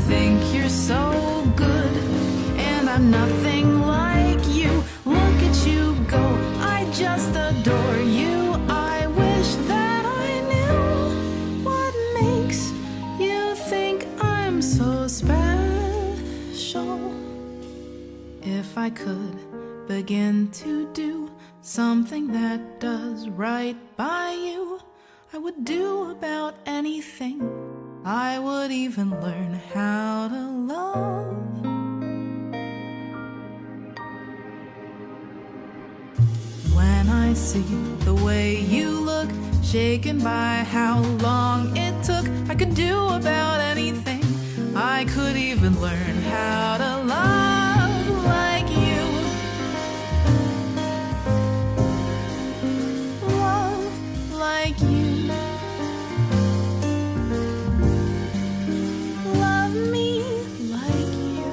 think you're so good, and I'm nothing like you. Look at you go, I just adore you. I wish that I knew what makes you think I'm so special. If I could begin to do something that does right by you, I would do about anything. I would even learn how to love. When I see the way you look, shaken by how long it took, I could do about anything. I could even learn how to love like you. Love like you. Love me like you.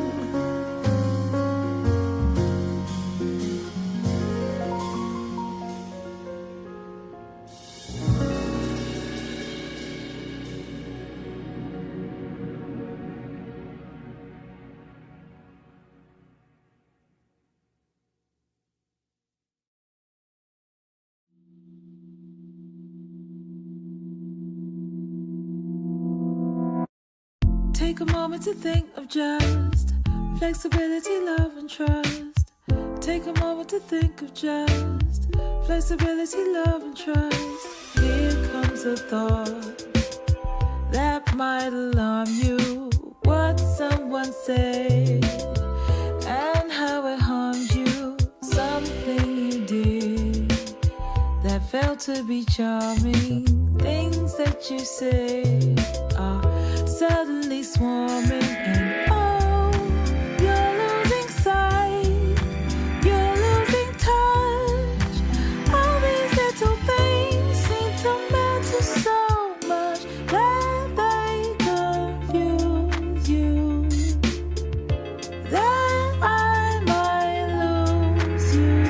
Take a moment to think of just flexibility, love, and trust. Take a moment to think of just flexibility, love, and trust. Here comes a thought that might alarm you. What someone said and how it harmed you. Something you did that felt to be charming. Things that you said are suddenly swarming, and oh, you're losing sight, you're losing touch. All these little things seem to matter so much that they confuse you, that I might lose you.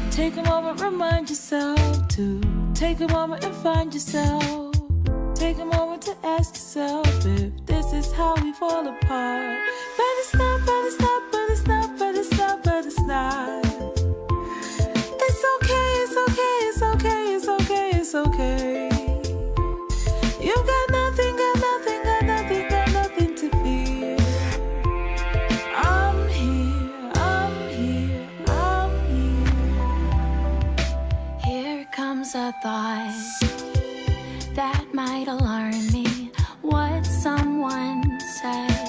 Take a moment, remind yourself to take a moment and find yourself. Take a moment to ask yourself if this is how we fall apart. But it's not, but it's not, but it's not, but it's not, but it's not. It's okay, it's okay, it's okay, it's okay, it's okay. You've got nothing, got nothing, got nothing, got nothing to fear. I'm here, I'm here, I'm here. Here comes a thought that might alarm me. What someone said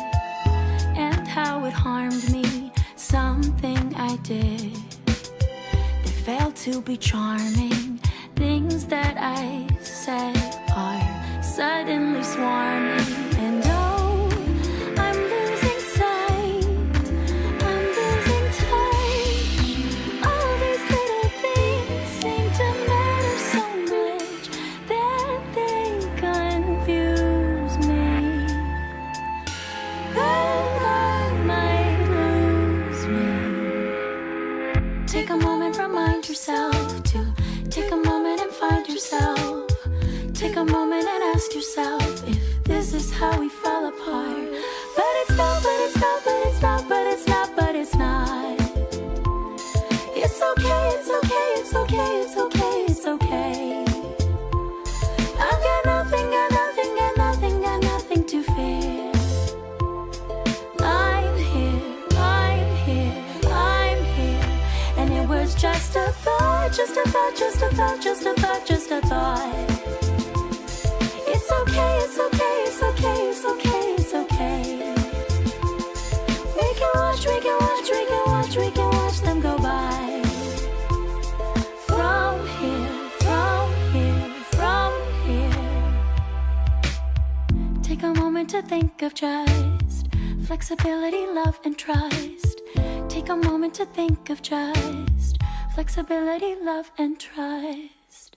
and how it harmed me. Something I did that failed to be charming. Things that I said are suddenly swarming, and oh, I'm losing sight, I'm losing touch. All these little things seem to matter so much that they confuse me, that I might lose me. Take a moment, remind yourself to take a moment and find yourself. Take a moment and ask yourself if this is how we fall apart. But it's not, but it's not, but it's not, but it's not, but it's not. It's okay, it's okay, it's okay, it's okay, it's okay. I've got nothing, got nothing, got nothing, got nothing to fear. I'm here, I'm here, I'm here. And it was just a thought, just a thought, just a thought, just a thought, just a thought. It's okay, it's okay, it's okay, it's okay, it's okay. We can watch, we can watch, we can watch, we can watch them go by. From here, from here, from here. Take a moment to think of just flexibility, love, and trust. Take a moment to think of just flexibility, love, and trust.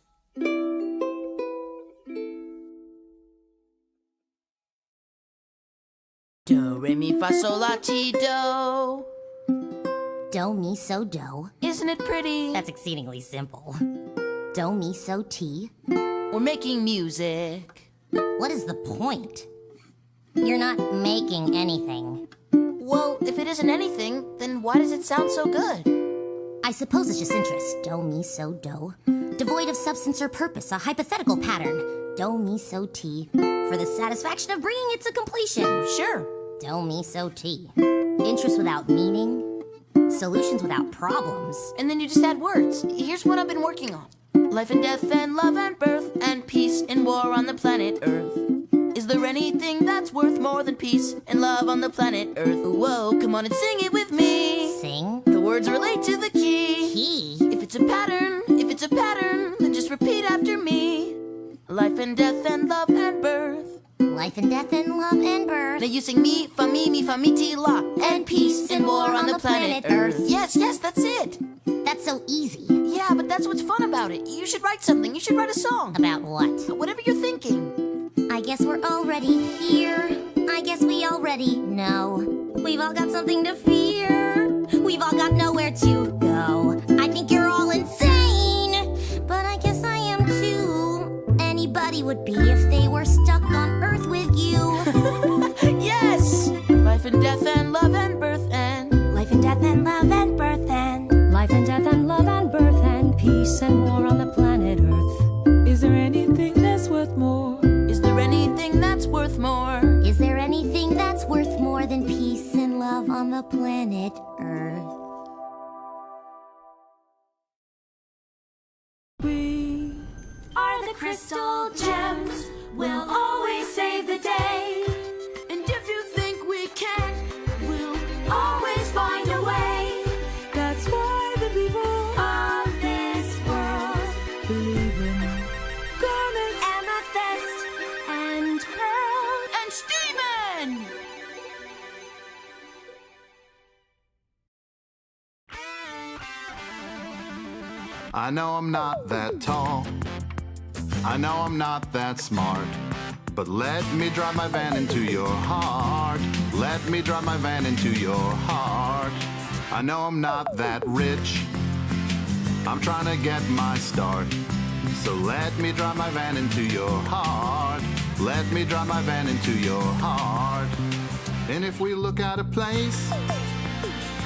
Do, re, mi, fa, sol, la, ti, do. Do, mi, so, do. Isn't it pretty? That's exceedingly simple. Do, mi, so, ti. We're making music. What is the point? You're not making anything. Well, if it isn't anything, then why does it sound so good? I suppose it's just interest. Do, mi, so, do. Devoid of substance or purpose, a hypothetical pattern. Do, mi, so, ti. For the satisfaction of bringing it to completion. Sure. Do, mi, so, ti. Interest without meaning. Solutions without problems. And then you just add words. Here's what I've been working on. Life and death and love and birth and peace and war on the planet Earth. Is there anything that's worth more than peace and love on the planet Earth? Whoa, come on and sing it with me. Sing? The words relate to the key. Key? If it's a pattern, then just repeat after me. Life and death and love and birth. Life and death and love and birth. Now you sing mi, fa, mi, ti, la. And peace and war on the planet Earth. Yes, that's it. That's so easy. Yeah, but that's what's fun about it. You should write something. You should write a song. About what? Whatever you're thinking. I guess we're already here. I guess we already know. We've all got something to fear. We've all got nowhere to go. I think you're all insane, but I guess I am too. Anybody would be if they were stuck on Earth with you. Yes! Life and death and love and birth and Life and death and love and birth and life and death and love and birth and peace and war on the planet Earth. Is there anything that's worth more? Is there anything that's worth more? Is there anything that's worth more than peace and love on the planet Earth? We Are the crystal gems, we'll always save the day. And if you think we can, we'll Always find a way. that's why the people Of this world, believe in garnets. amethyst and pearl. and Steven! I know I'm not that tall. I know I'm not that smart. But let me drive my van into your heart. Let me drive my van into your heart. I know I'm not that rich. I'm trying to get my start. So let me drive my van into your heart. Let me drive my van into your heart. And if we look at a place,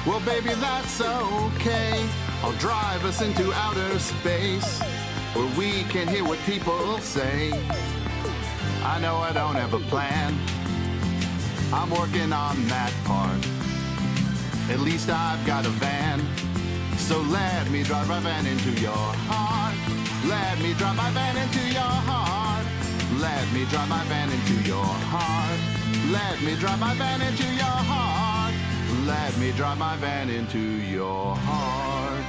well, baby, that's okay. I'll drive us into outer space where we can hear what people say. I know I don't have a plan. I'm working on that part. At least I've got a van. So let me drive my van into your heart. Let me drive my van into your heart. Let me drive my van into your heart. Let me drive my van into your heart. Let me drive my van into your heart.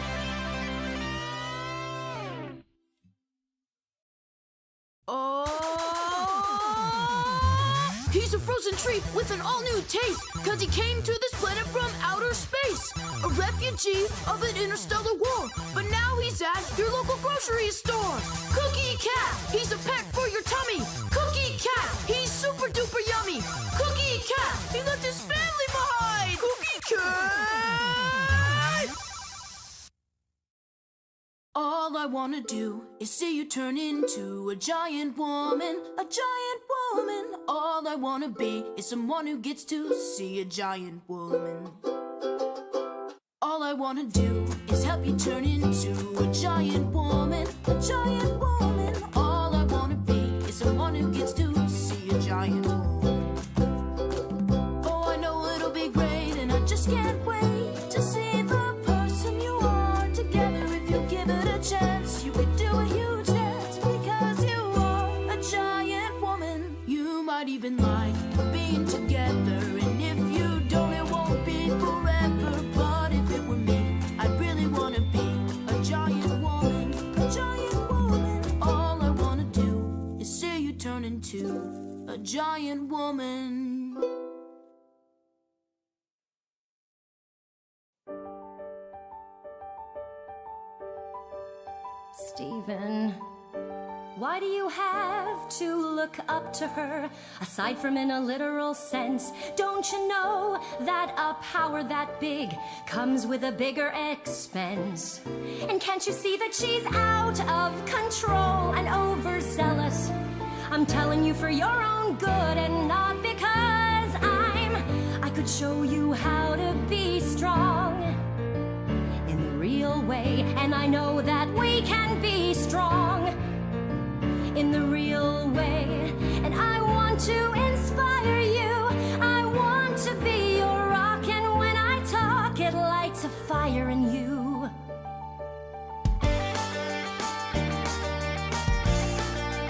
He's a frozen treat with an all-new taste, cause he came to this planet from outer space. A refugee of an interstellar war, but now he's at your local grocery store. Cookie Cat, he's a pet for your tummy. Cookie Cat, he's super duper yummy. Cookie Cat, he left his family behind. Cookie Cat! All I wanna do is see you turn into a giant woman, a giant woman. All I wanna be is someone who gets to see a giant woman. All I wanna do is help you turn into a giant woman, a giant woman. All I wanna be is someone who gets to see a giant woman. Oh, I know it'll be great, and I just can't wait to see the person you are together. If you give it a chance, you could do a huge dance because you are a giant woman. You might even like being together, and if you don't, it won't be forever. But if it were me, I'd really wanna be a giant woman, a giant woman. All I wanna do is see you turn into a giant woman. Stephen, why do you have to look up to her? Aside from in a literal sense, don't you know that a power that big comes with a bigger expense? And can't you see that she's out of control and overzealous? I'm telling you for your own good and not because could show you how to be strong in the real way. And I know that we can be strong in the real way. And I want to inspire you. I want to be your rock. And when I talk, it lights a fire in you.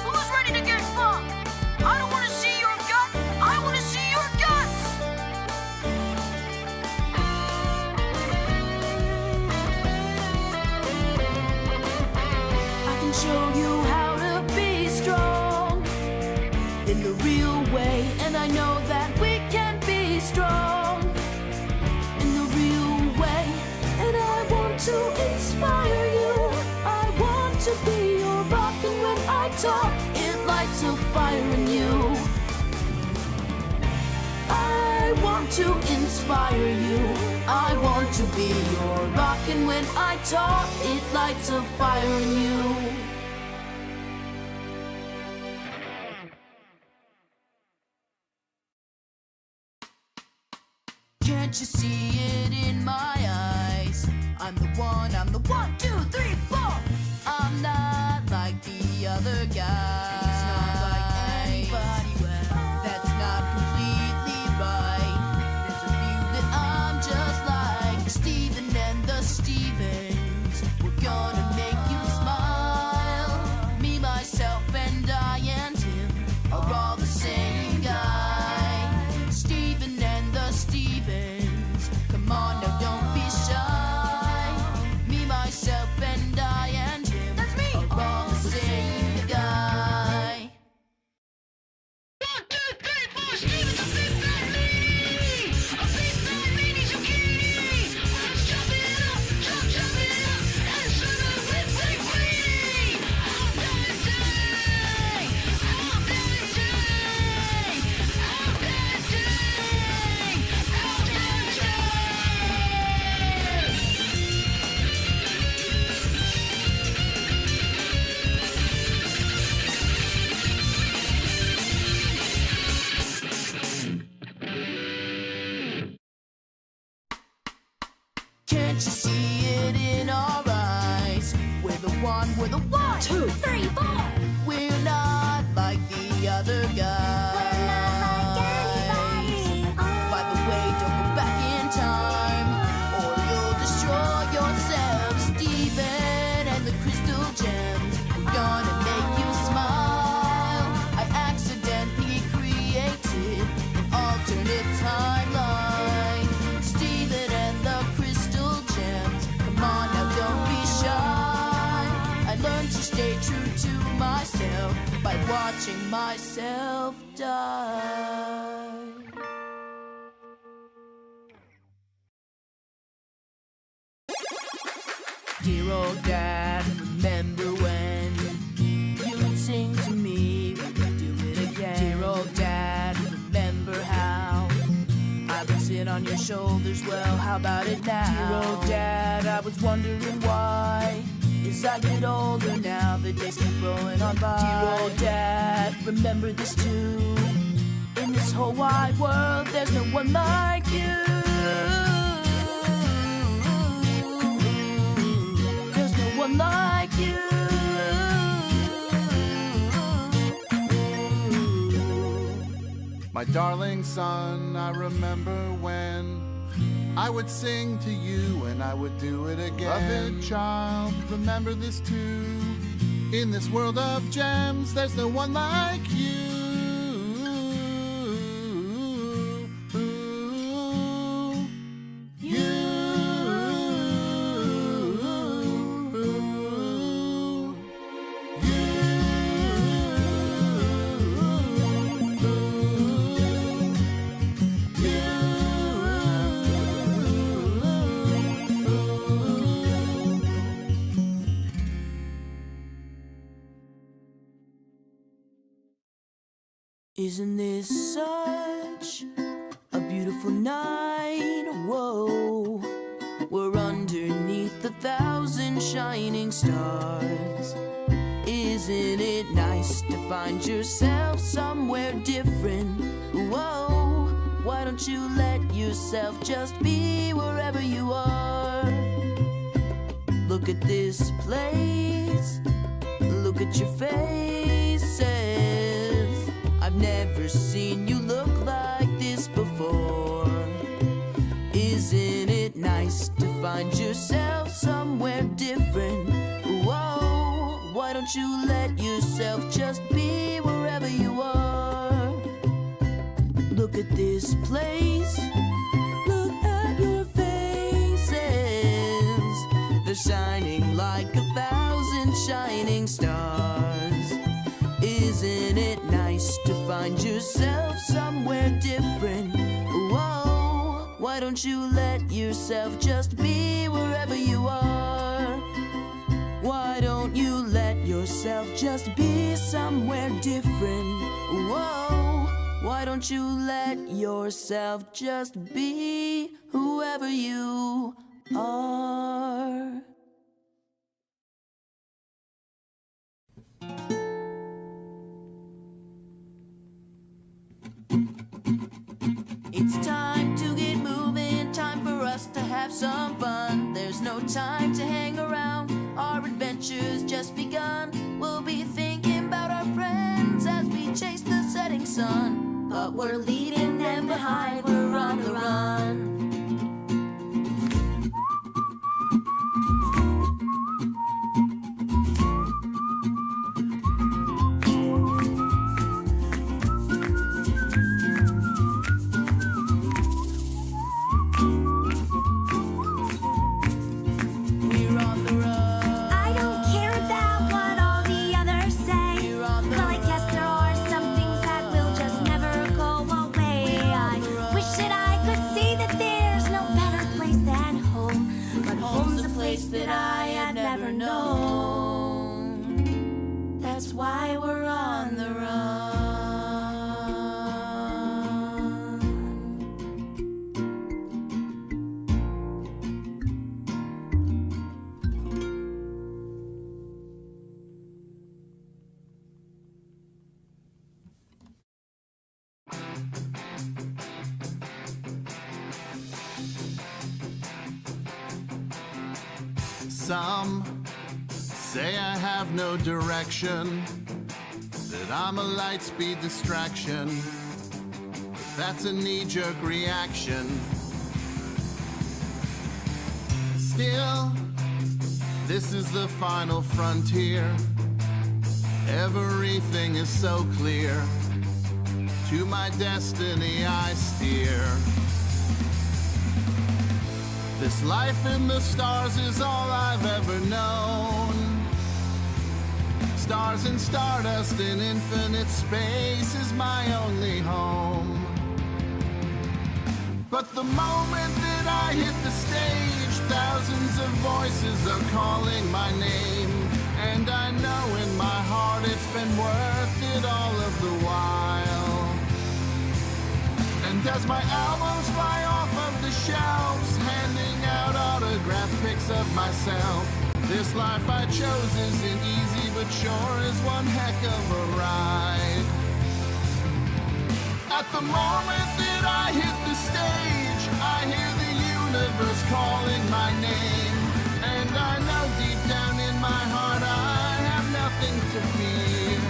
Who's ready to get funked? I don't want to see your gut. I want to see your guts. I can show you how to be strong in the real way. And I know that we can be strong in the real way. And I want to inspire you. I want to be your rock. And when I talk, it lights a fire in you. I want to inspire you. I want to be your rock. And when I talk, it lights a fire in you. Can't you see it in my eyes? I'm the one, 2, 3, 4. I'm not like the other guys. He's not like anybody well. That's not completely right. There's a few that I'm just like Stephen and the Stevens. We're gonna make you smile. Me, myself, and I and him are all the same guy. Stephen and the Stevens. Come on now, don't be shy. Me, myself, and I and him. That's me. Are all the same guy. 1, 2, 3, 4. Stephen's a big fat meanie. A big fat meanie's a kitty. Let's chop it up, chop it up, and serve it with big greenie. All day, all day, all day, all day. Can't you see it in our eyes? We're the one, 2, 3, 4. We're not like the other guys. We're not like anybody. By the way, don't go back in time, or you'll destroy yourself. Stephen and the crystal gems, I'm gonna make you smile. I accidentally created an alternate timeline. Stephen and the crystal gems, come on now, don't be shy. I learned to stay true to myself by watching myself die. Dear old dad, remember when you would sing to me, we would do it again. Dear old dad, remember how I would sit on your shoulders, well, how about it now? Dear old dad, I was wondering why, as I get older now, the days keep rolling on by. Dear old dad, remember this too, in this whole wide world, there's no one like you. There's no one like you. My darling son, I remember when I would sing to you and I would do it again. Beloved child, remember this too. In this world of gems, there's no one like you. Isn't this such a beautiful night? Whoa, we're underneath 1,000 shining stars. Isn't it nice to find yourself somewhere different? Whoa, why don't you let yourself just be wherever you are. Look at this place, look at your faces. I've never seen you look like this before. Isn't it nice to find yourself somewhere different? Whoa, why don't you let yourself just be wherever you are? Look at this place, look at your faces. They're shining like 1,000 shining stars. Isn't it nice to find yourself somewhere different? Whoa, why don't you let yourself just be wherever you are? Why don't you let yourself just be somewhere different? Whoa, why don't you let yourself just be whoever you are? It's time to get moving, time for us to have some fun. There's no time to hang around, our adventure's just begun. We'll be thinking about our friends as we chase the setting sun. But we're leaving them behind, we're on the run. That I had never known. That's why we're on the run. Some say I have no direction, that I'm a light speed distraction. But that's a knee-jerk reaction. Still, this is the final frontier. Everything is so clear. To my destiny I steer. This life in the stars is all I've ever known. Stars and stardust in infinite space is my only home. But the moment that I hit the stage, thousands of voices are calling my name. And I know in my heart it's been worth it all of the while. And as my albums fly off of the shelves, handing out autograph pics of myself, this life I chose isn't easy, but sure is one heck of a ride. At the moment that I hit the stage, I hear the universe calling my name. And I know deep down in my heart I have nothing to fear.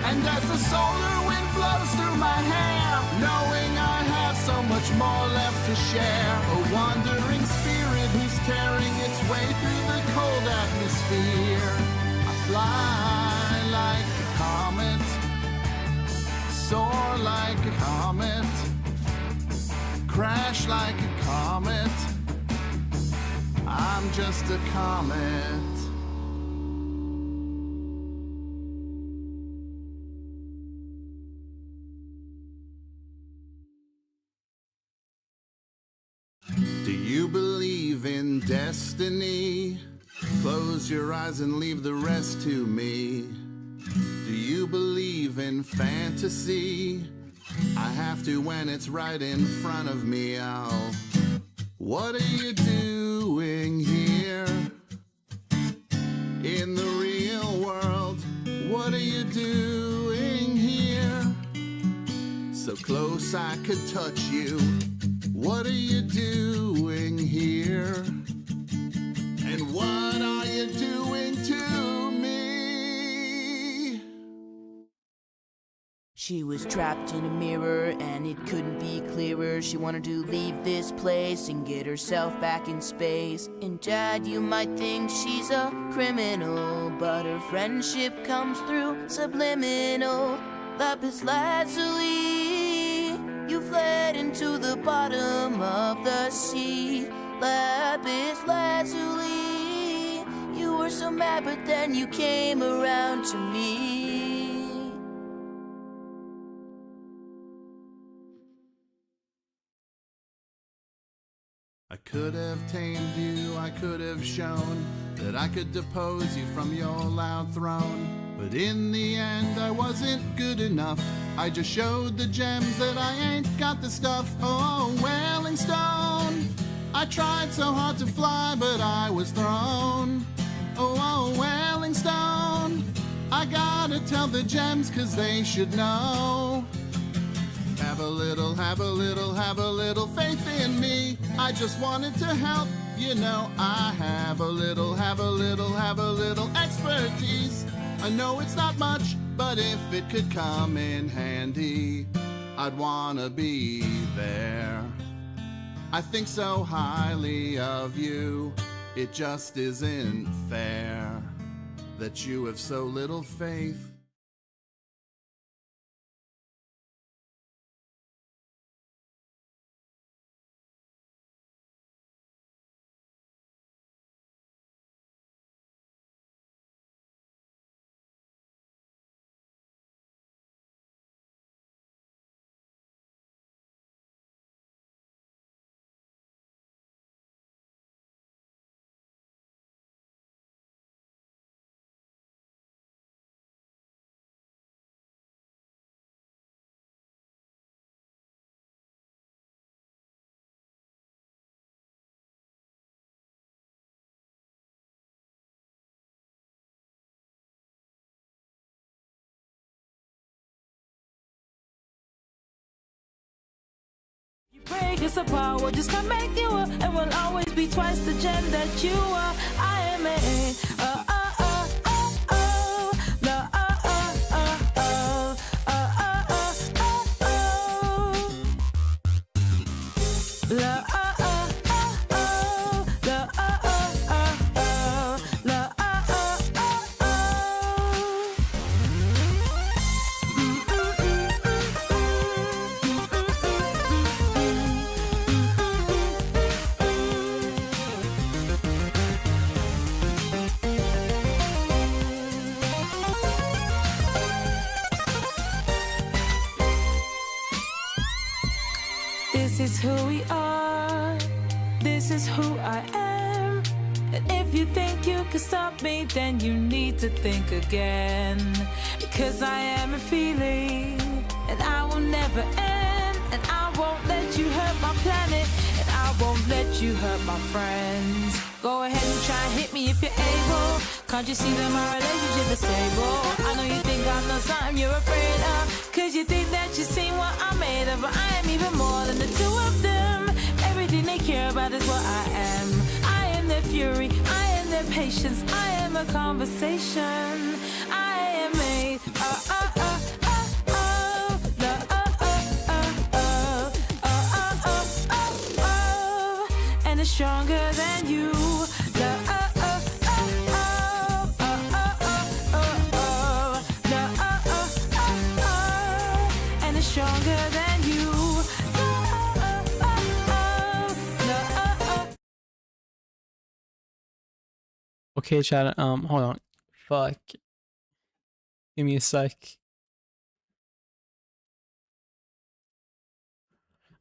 And as the solar wind blows through my hair, knowing I have so much more left to share, a wandering spirit who's tearing its way through the cold atmosphere. I fly like a comet, soar like a comet, crash like a comet. I'm just a comet. Do you believe in destiny? Close your eyes and leave the rest to me. Do you believe in fantasy? I have to when it's right in front of me. Oh, what are you doing here? In the real world, what are you doing here? So close I could touch you. What are you doing here? And what are you doing to me? She was trapped in a mirror and it couldn't be clearer. She wanted to leave this place and get herself back in space. And Dad, you might think she's a criminal, but her friendship comes through subliminal. Lapis lazuli, you fled into the bottom of the sea. Lapis lazuli, you were so mad but then you came around to me. I could have tamed you, I could have shown that I could depose you from your loud throne. But in the end I wasn't good enough. I just showed the gems that I ain't got the stuff. Oh, Welling Stone, I tried so hard to fly but I was thrown. Oh, Welling Stone, I gotta tell the gems 'cause they should know. Have a little, have a little, have a little faith in me. I just wanted to help, you know. I have a little, have a little, have a little expertise. I know it's not much, but if it could come in handy, I'd wanna be there. I think so highly of you, it just isn't fair that you have so little faith. Break us apart, we'll just can't make you up, and we'll always be twice the gem that you are. I am a This is who we are, this is who I am. And if you think you can stop me, then you need to think again. Because I am a feeling, and I will never end. And I won't let you hurt my planet, and I won't let you hurt my friends. Go ahead and try and hit me if you're able. Can't you see that my relationship is stable? I know you think I know something you're afraid of, 'cause you think that you've seen what I'm made of. But I am even more than the two of them. Everything they care about is what I am. I am their fury, I am their patience, I am a conversation. I am a and it's stronger than you. And it's stronger than you. Okay, chat. Hold on. Fuck. Give me a sec.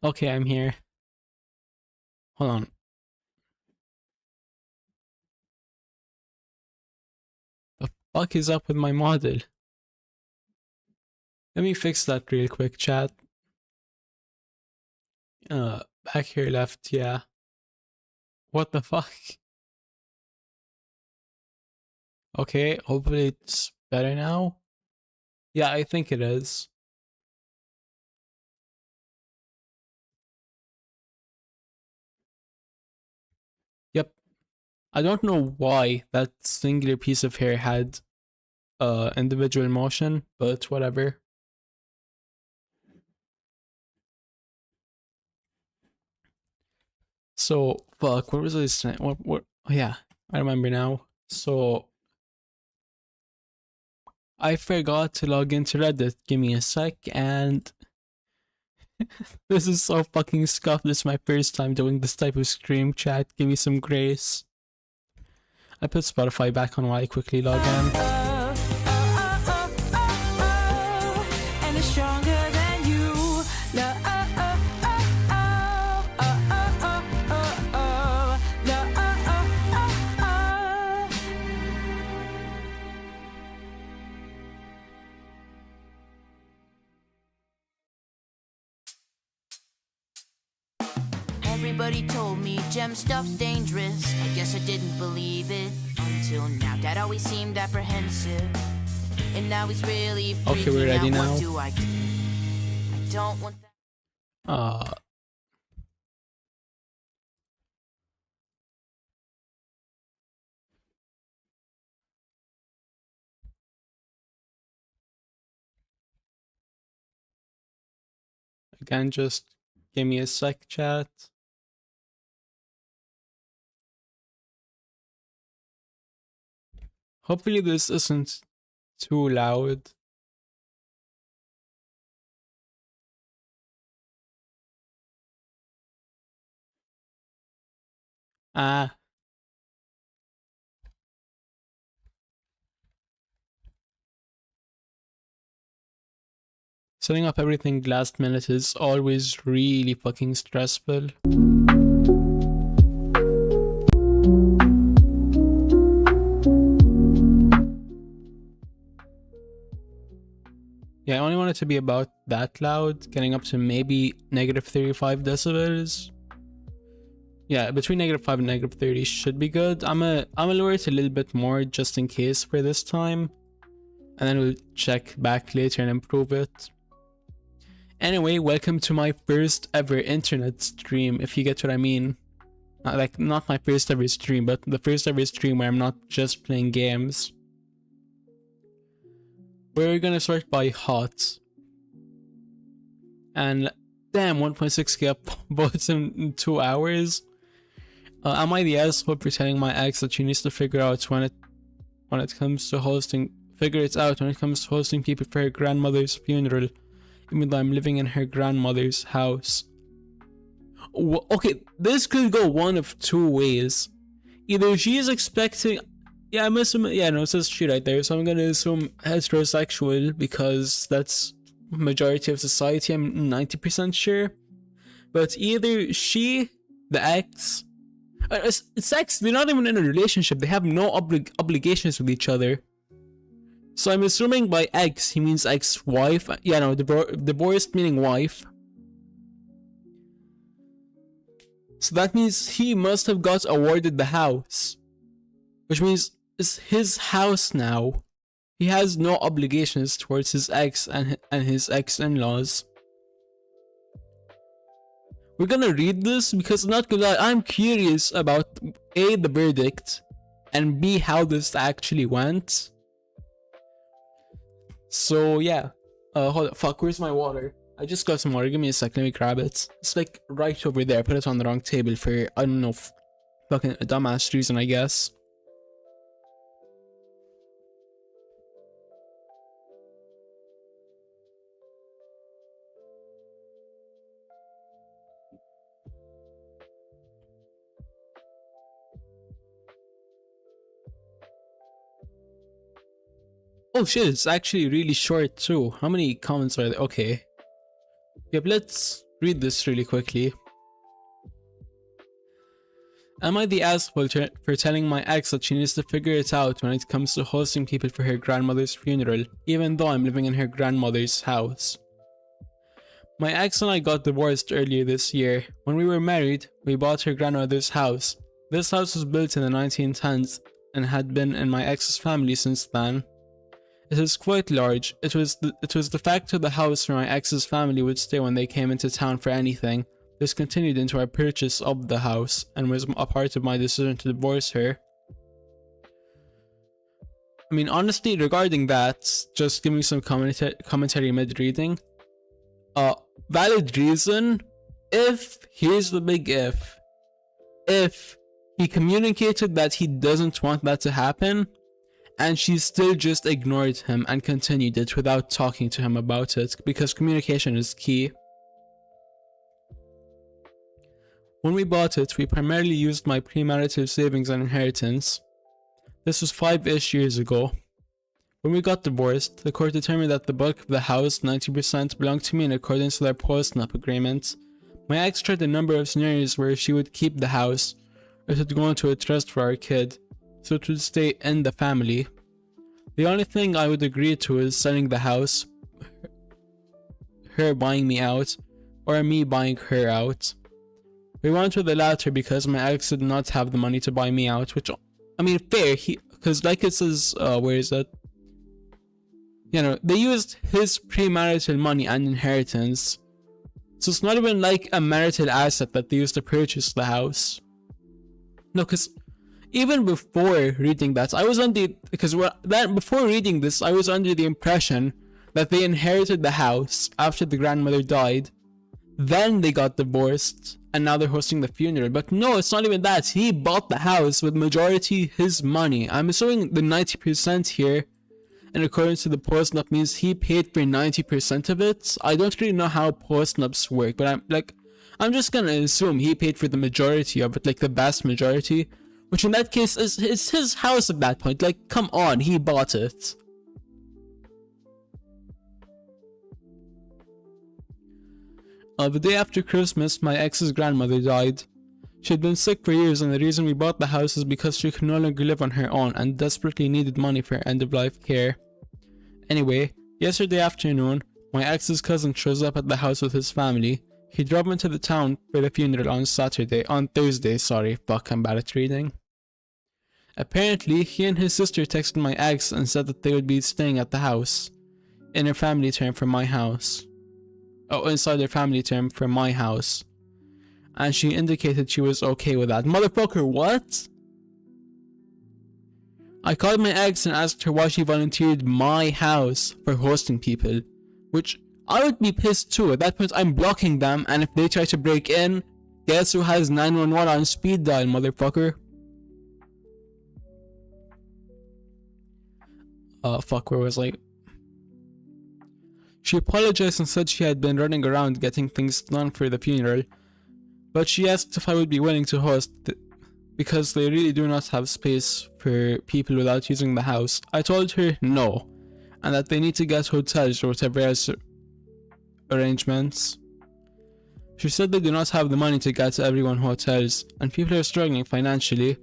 Okay, I'm here. Hold on. The fuck is up with my model? Let me fix that real quick, chat. Back here left, yeah. What the fuck? Okay, hopefully it's better now. Yeah, I think it is. I don't know why that singular piece of hair had individual motion, but whatever. So fuck, what was I saying? What oh yeah, I remember now. So I forgot to log into Reddit. Give me a sec, and this is so fucking scuffed. This is my first time doing this type of stream chat. Give me some grace. I put Spotify back on while I quickly log in. And it's stronger than you. Everybody told me gem stuff's dangerous. I guess I didn't believe it until now. Dad always seemed apprehensive, and now he's really freaking Okay, we're ready out. now. What do? I don't want that. Again, just give me a sec, chat. Hopefully this isn't too loud. Ah. Setting up everything last minute is always really fucking stressful. Yeah, I only want it to be about that loud, getting up to maybe negative 35 decibels. Yeah, between -5 and -30 should be good. I'm gonna lower it a little bit more just in case for this time, and then we'll check back later and improve it. Anyway, welcome to my first ever internet stream, if you get what I mean. Not my first ever stream, but the first ever stream where I'm not just playing games. We're gonna start by hot. And damn, 1.6k upvotes in 2 hours. Am I the asshole for telling my ex that she needs to figure it out when it comes to hosting people for her grandmother's funeral, even though I'm living in her grandmother's house? Okay, this could go one of two ways. Either she is expecting, yeah, I'm assuming, yeah, no, it says she right there, so I'm gonna assume heterosexual because that's majority of society, I'm 90% sure. But either she, the ex, it's ex, they're not even in a relationship, they have no obligations with each other. So I'm assuming by ex, he means ex-wife, yeah, no, divorced meaning wife. So that means he must have got awarded the house, which means it's his house now. He has no obligations towards his ex and his ex-in-laws. We're gonna read this because I'm not gonna lie, I'm curious about A, the verdict, and B, how this actually went. So yeah, hold on, fuck, where's my water? I just got some water, give me a sec, let me grab it. It's like right over there, I put it on the wrong table for, I don't know, fucking a dumbass reason, I guess. Oh shit, it's actually really short too. How many comments are there? Okay. Yep, let's read this really quickly. Am I the asshole for telling my ex that she needs to figure it out when it comes to hosting people for her grandmother's funeral, even though I'm living in her grandmother's house? My ex and I got divorced earlier this year. When we were married, we bought her grandmother's house. This house was built in the 1910s and had been in my ex's family since then. It is quite large. It was the fact of the house where my ex's family would stay when they came into town for anything. This continued into our purchase of the house and was a part of my decision to divorce her. I mean, honestly, regarding that, just giving some commentary mid-reading. Valid reason, here's the big if he communicated that he doesn't want that to happen, and she still just ignored him and continued it without talking to him about it, because communication is key. When we bought it, we primarily used my premarital savings and inheritance. This was 5-ish years ago. When we got divorced, the court determined that the bulk of the house, 90%, belonged to me in accordance with our post-nup agreement. My ex tried a number of scenarios where she would keep the house, or it would go into a trust for our kid, so it would stay in the family. The only thing I would agree to is selling the house, her buying me out, or me buying her out. We went with the latter because my ex did not have the money to buy me out, which, I mean, fair, because like it says, where is that? You know, they used his premarital money and inheritance, so it's not even like a marital asset that they used to purchase the house. No, because even before reading that, I was before reading this, I was under the impression that they inherited the house after the grandmother died, then they got divorced, and now they're hosting the funeral. But no, it's not even that. He bought the house with majority his money. I'm assuming the 90% here, in accordance to the post-nup, means he paid for 90% of it. I don't really know how post-nups work, but I'm just gonna assume he paid for the majority of it, like the vast majority, which in that case is his house at that point. Like, come on, he bought it. The day after Christmas, my ex's grandmother died. She had been sick for years, and the reason we bought the house is because she could no longer live on her own and desperately needed money for end-of-life care. Anyway, yesterday afternoon, my ex's cousin shows up at the house with his family. He drove into the town for the funeral on Thursday, fuck, I'm bad at reading. Apparently, he and his sister texted my ex and said that they would be staying at the house, in her family term for my house. Inside their family term for my house. And she indicated she was okay with that. Motherfucker, what? I called my ex and asked her why she volunteered my house for hosting people, which I would be pissed too. At that point, I'm blocking them, and if they try to break in, guess who has 911 on speed dial, motherfucker? Fuck, where was I? She apologized and said she had been running around getting things done for the funeral, but she asked if I would be willing to host because they really do not have space for people without using the house. I told her no, and that they need to get hotels or whatever else arrangements. She said they do not have the money to get everyone hotels, and people are struggling financially,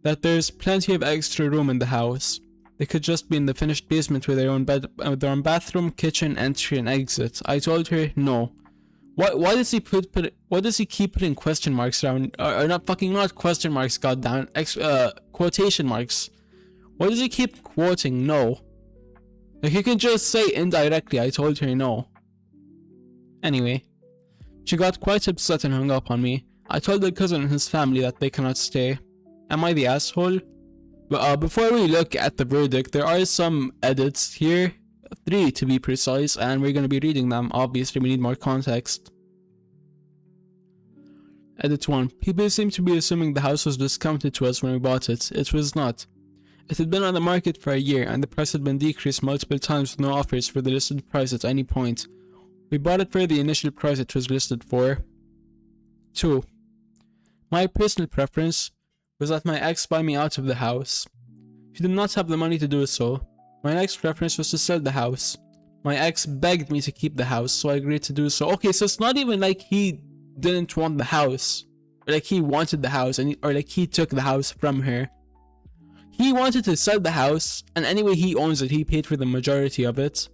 that there's plenty of extra room in the house. They could just be in the finished basement with their own bed, their own bathroom, kitchen, entry, and exit. I told her no. Why does he why does he keep putting question marks around? Or not question marks, goddamn, quotation marks. Why does he keep quoting no? Like, you can just say indirectly, I told her no. Anyway, she got quite upset and hung up on me. I told the cousin and his family that they cannot stay. Am I the asshole? But before we look at the verdict, there are some edits here, 3 to be precise, and we're going to be reading them. Obviously, we need more context. Edit 1. People seem to be assuming the house was discounted to us when we bought it. It was not. It had been on the market for a year, and the price had been decreased multiple times with no offers for the listed price at any point. We bought it for the initial price it was listed for. 2. My personal preference was that my ex buy me out of the house. She did not have the money to do so. My next preference was to sell the house. My ex begged me to keep the house, so I agreed to do so. Okay, so it's not even like he didn't want the house, or like he wanted the house, or like he took the house from her. He wanted to sell the house, and anyway he owns it, he paid for the majority of it,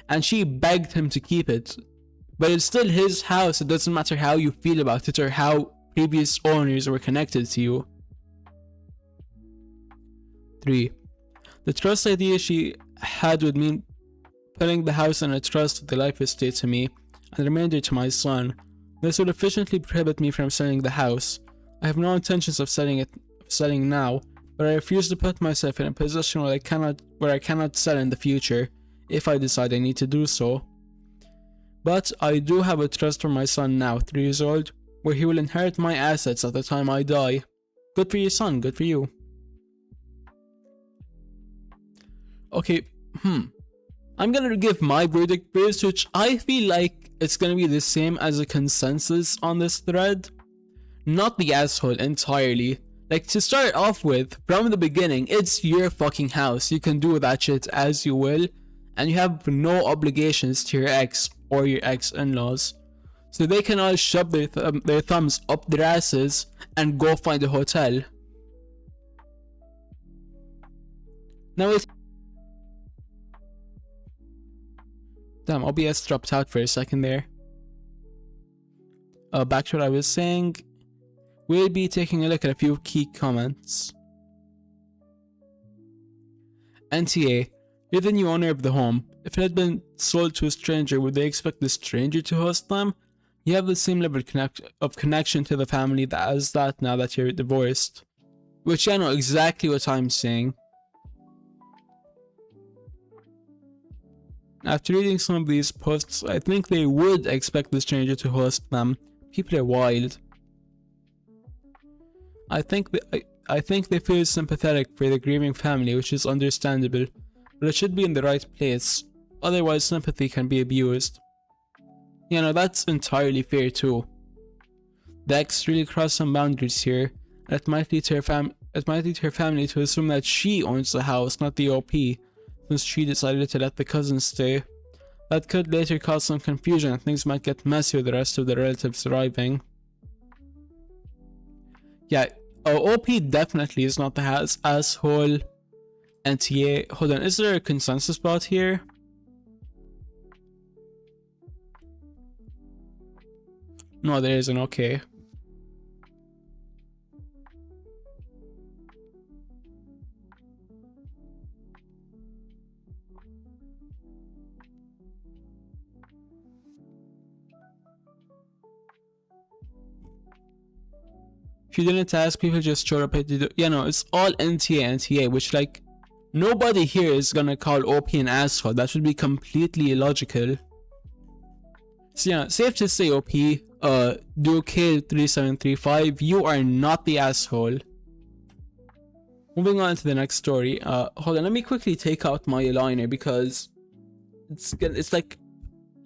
and she begged him to keep it. But it's still his house. It doesn't matter how you feel about it or how previous owners were connected to you. 3. The trust idea she had would mean putting the house in a trust with the life estate to me and the remainder to my son. This would efficiently prohibit me from selling the house. I have no intentions of selling now, but I refuse to put myself in a position where I cannot sell in the future if I decide I need to do so. But I do have a trust for my son now, 3 years old, where he will inherit my assets at the time I die. Good for you, son, good for you. Okay, I'm gonna give my verdict based, which I feel like it's gonna be the same as a consensus on this thread. Not the asshole entirely. Like, to start off with, from the beginning, it's your fucking house. You can do with that shit as you will, and you have no obligations to your ex or your ex-in-laws. So they can all shove their thumbs up their asses and go find a hotel. Now damn, OBS dropped out for a second there. Back to what I was saying. We'll be taking a look at a few key comments. NTA, you're the new owner of the home. If it had been sold to a stranger, would they expect the stranger to host them? You have the same level of connection to the family as that now that you're divorced. Which I know exactly what I'm saying. After reading some of these posts, I think they would expect the stranger to host them. People are wild. I think they feel sympathetic for the grieving family, which is understandable, but it should be in the right place. Otherwise, sympathy can be abused. You know, that's entirely fair too. The ex really crossed some boundaries here, and it might lead to her family to assume that she owns the house, not the OP, since she decided to let the cousin stay. That could later cause some confusion and things might get messy with the rest of the relatives arriving. Yeah, OP definitely is not the asshole. NTA, hold on, is there a consensus bot here? No, there isn't, okay. She didn't ask, people just showed up. You know, it's all NTA, which, like, nobody here is gonna call OP an asshole. That would be completely illogical. So yeah, safe to say, OP, DukeKid3735, you are not the asshole. Moving on to the next story. Hold on, let me quickly take out my aligner because it's like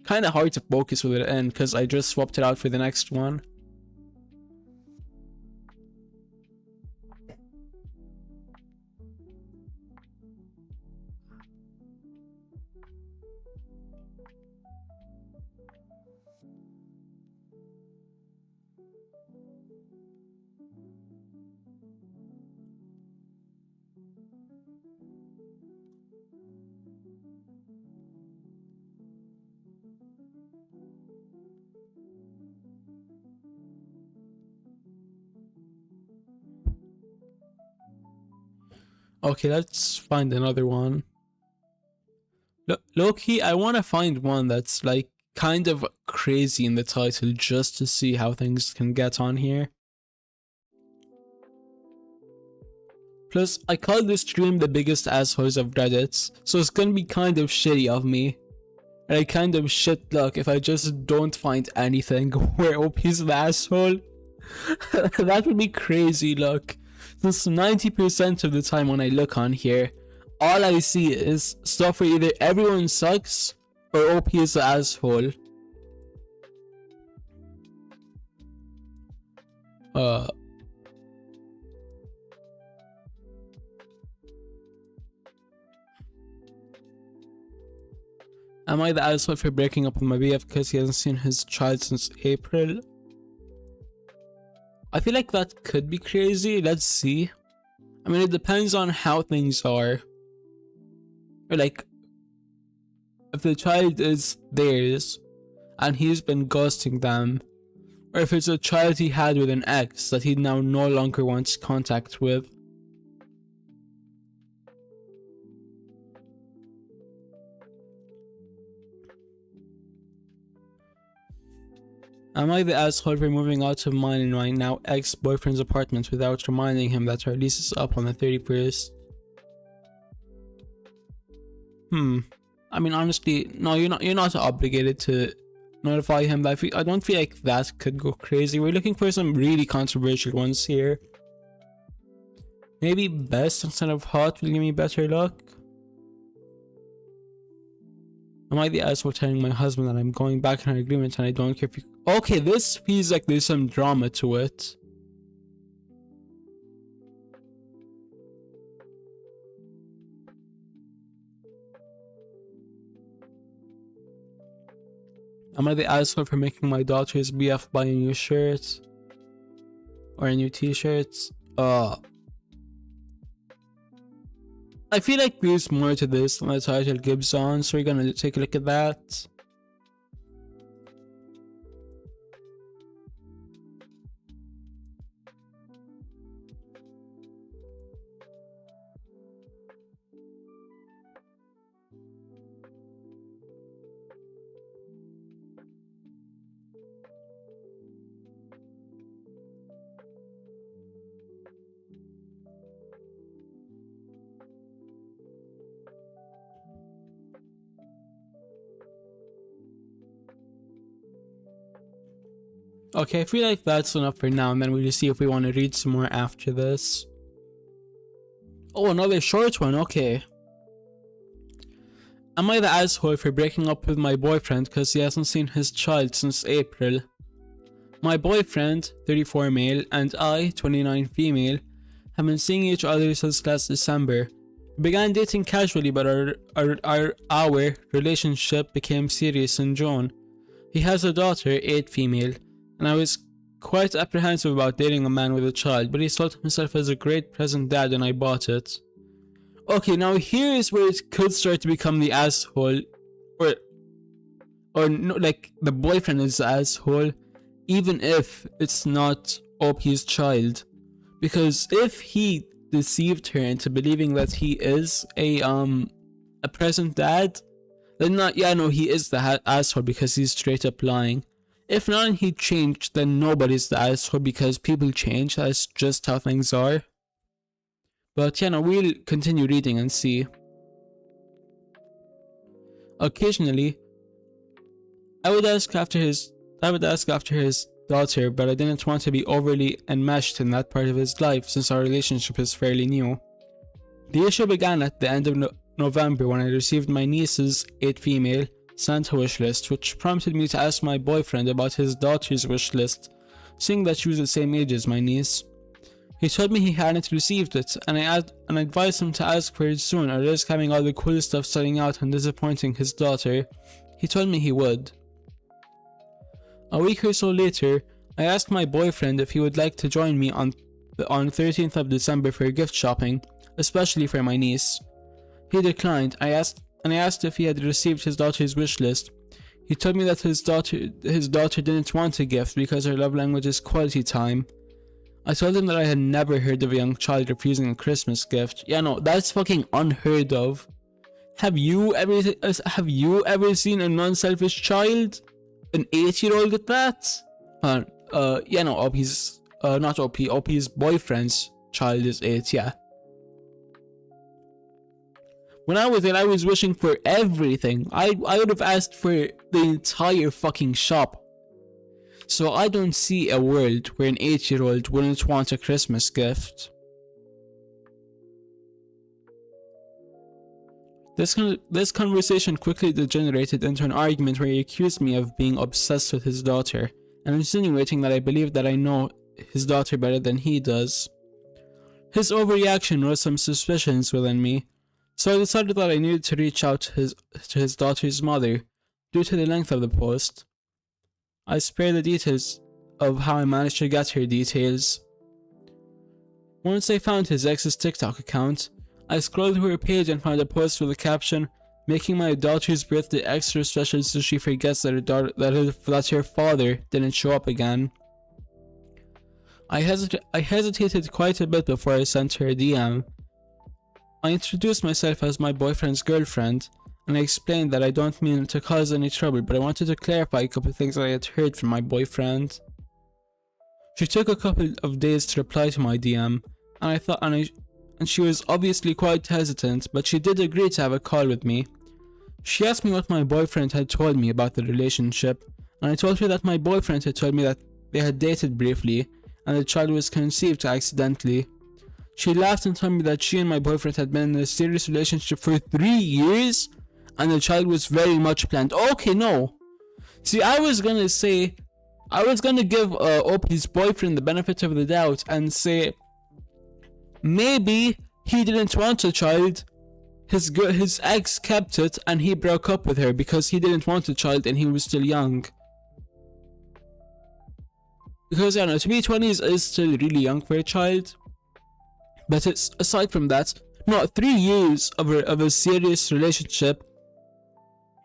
kind of hard to focus with it in because I just swapped it out for the next one. Okay, let's find another one. Low-key, I want to find one that's like kind of crazy in the title just to see how things can get on here. Plus, I call this stream the biggest assholes of Reddit, so it's gonna be kind of shitty of me. And I kind of shit luck if I just don't find anything where OP's the asshole. That would be crazy luck. Since 90% of the time when I look on here, all I see is stuff where either everyone sucks or OP is the asshole. Am I the asshole for breaking up with my BF because he hasn't seen his child since April? I feel like that could be crazy. Let's see. I mean, it depends on how things are. Or like, if the child is theirs and he's been ghosting them, or if it's a child he had with an ex that he now no longer wants contact with. Am I the asshole for moving out of mine and my now ex-boyfriend's apartment without reminding him that our lease is up on the 31st? I mean, honestly, no, you're not obligated to notify him. But I don't feel like that could go crazy. We're looking for some really controversial ones here. Maybe best instead of hot will give me better luck. Am I the asshole telling my husband that I'm going back in our agreement and I don't care if you... Okay, this feels like there's some drama to it. Am I the asshole for making my daughter's BF buy a new shirt? Or a new t-shirt? I feel like there's more to this than the title gives on, so we're gonna take a look at that. Okay, I feel like that's enough for now, and then we'll see if we want to read some more after this. Oh, another short one, okay. Am I the asshole for breaking up with my boyfriend because he hasn't seen his child since April? My boyfriend, 34 male, and I, 29 female, have been seeing each other since last December. We began dating casually, but our relationship became serious in June. He has a daughter, 8 female, and I was quite apprehensive about dating a man with a child, but he sold himself as a great present dad and I bought it. Okay, now here is where it could start to become the asshole, or no, like the boyfriend is the asshole, even if it's not OP's child. Because if he deceived her into believing that he is a present dad, then he is the asshole because he's straight up lying. If not and he changed, then nobody's the asshole because people change. That's just how things are. But we'll continue reading and see. Occasionally, I would ask after his daughter, but I didn't want to be overly enmeshed in that part of his life since our relationship is fairly new. The issue began at the end of November when I received my niece's 8 female Santa wish list, which prompted me to ask my boyfriend about his daughter's wish list, seeing that she was the same age as my niece. He told me he hadn't received it, and I advised him to ask for it soon or risk having all the cool stuff selling out and disappointing his daughter. He told me he would. A week or so later, I asked my boyfriend if he would like to join me on 13th of December for gift shopping, especially for my niece. He declined. I asked if he had received his daughter's wish list. He told me that his daughter didn't want a gift because her love language is quality time. I told him that I had never heard of a young child refusing a Christmas gift. That's fucking unheard of. Have you ever seen a non-selfish child? An 8-year-old at that? OP's not OP. OP's boyfriend's child is 8. Yeah. When I was there, I was wishing for everything. I would have asked for the entire fucking shop. So I don't see a world where an 8-year-old wouldn't want a Christmas gift. This conversation quickly degenerated into an argument where he accused me of being obsessed with his daughter, and insinuating that I believe that I know his daughter better than he does. His overreaction raised some suspicions within me, so I decided that I needed to reach out to his daughter's mother, due to the length of the post. I spare the details of how I managed to get her details. Once I found his ex's TikTok account, I scrolled through her page and found a post with a caption, "Making my daughter's birthday extra special so she forgets that her father didn't show up again." I hesitated quite a bit before I sent her a DM. I introduced myself as my boyfriend's girlfriend, and I explained that I don't mean to cause any trouble, but I wanted to clarify a couple of things that I had heard from my boyfriend. She took a couple of days to reply to my DM, and she was obviously quite hesitant, but she did agree to have a call with me. She asked me what my boyfriend had told me about the relationship, and I told her that my boyfriend had told me that they had dated briefly, and the child was conceived accidentally. She laughed and told me that she and my boyfriend had been in a serious relationship for 3 years, and the child was very much planned. Okay, no. See, I was gonna give Opie's boyfriend the benefit of the doubt and say maybe he didn't want a child. His ex kept it and he broke up with her because he didn't want a child and he was still young. Because I know, to be 20s is still really young for a child. But it's aside from that, no, 3 years of a serious relationship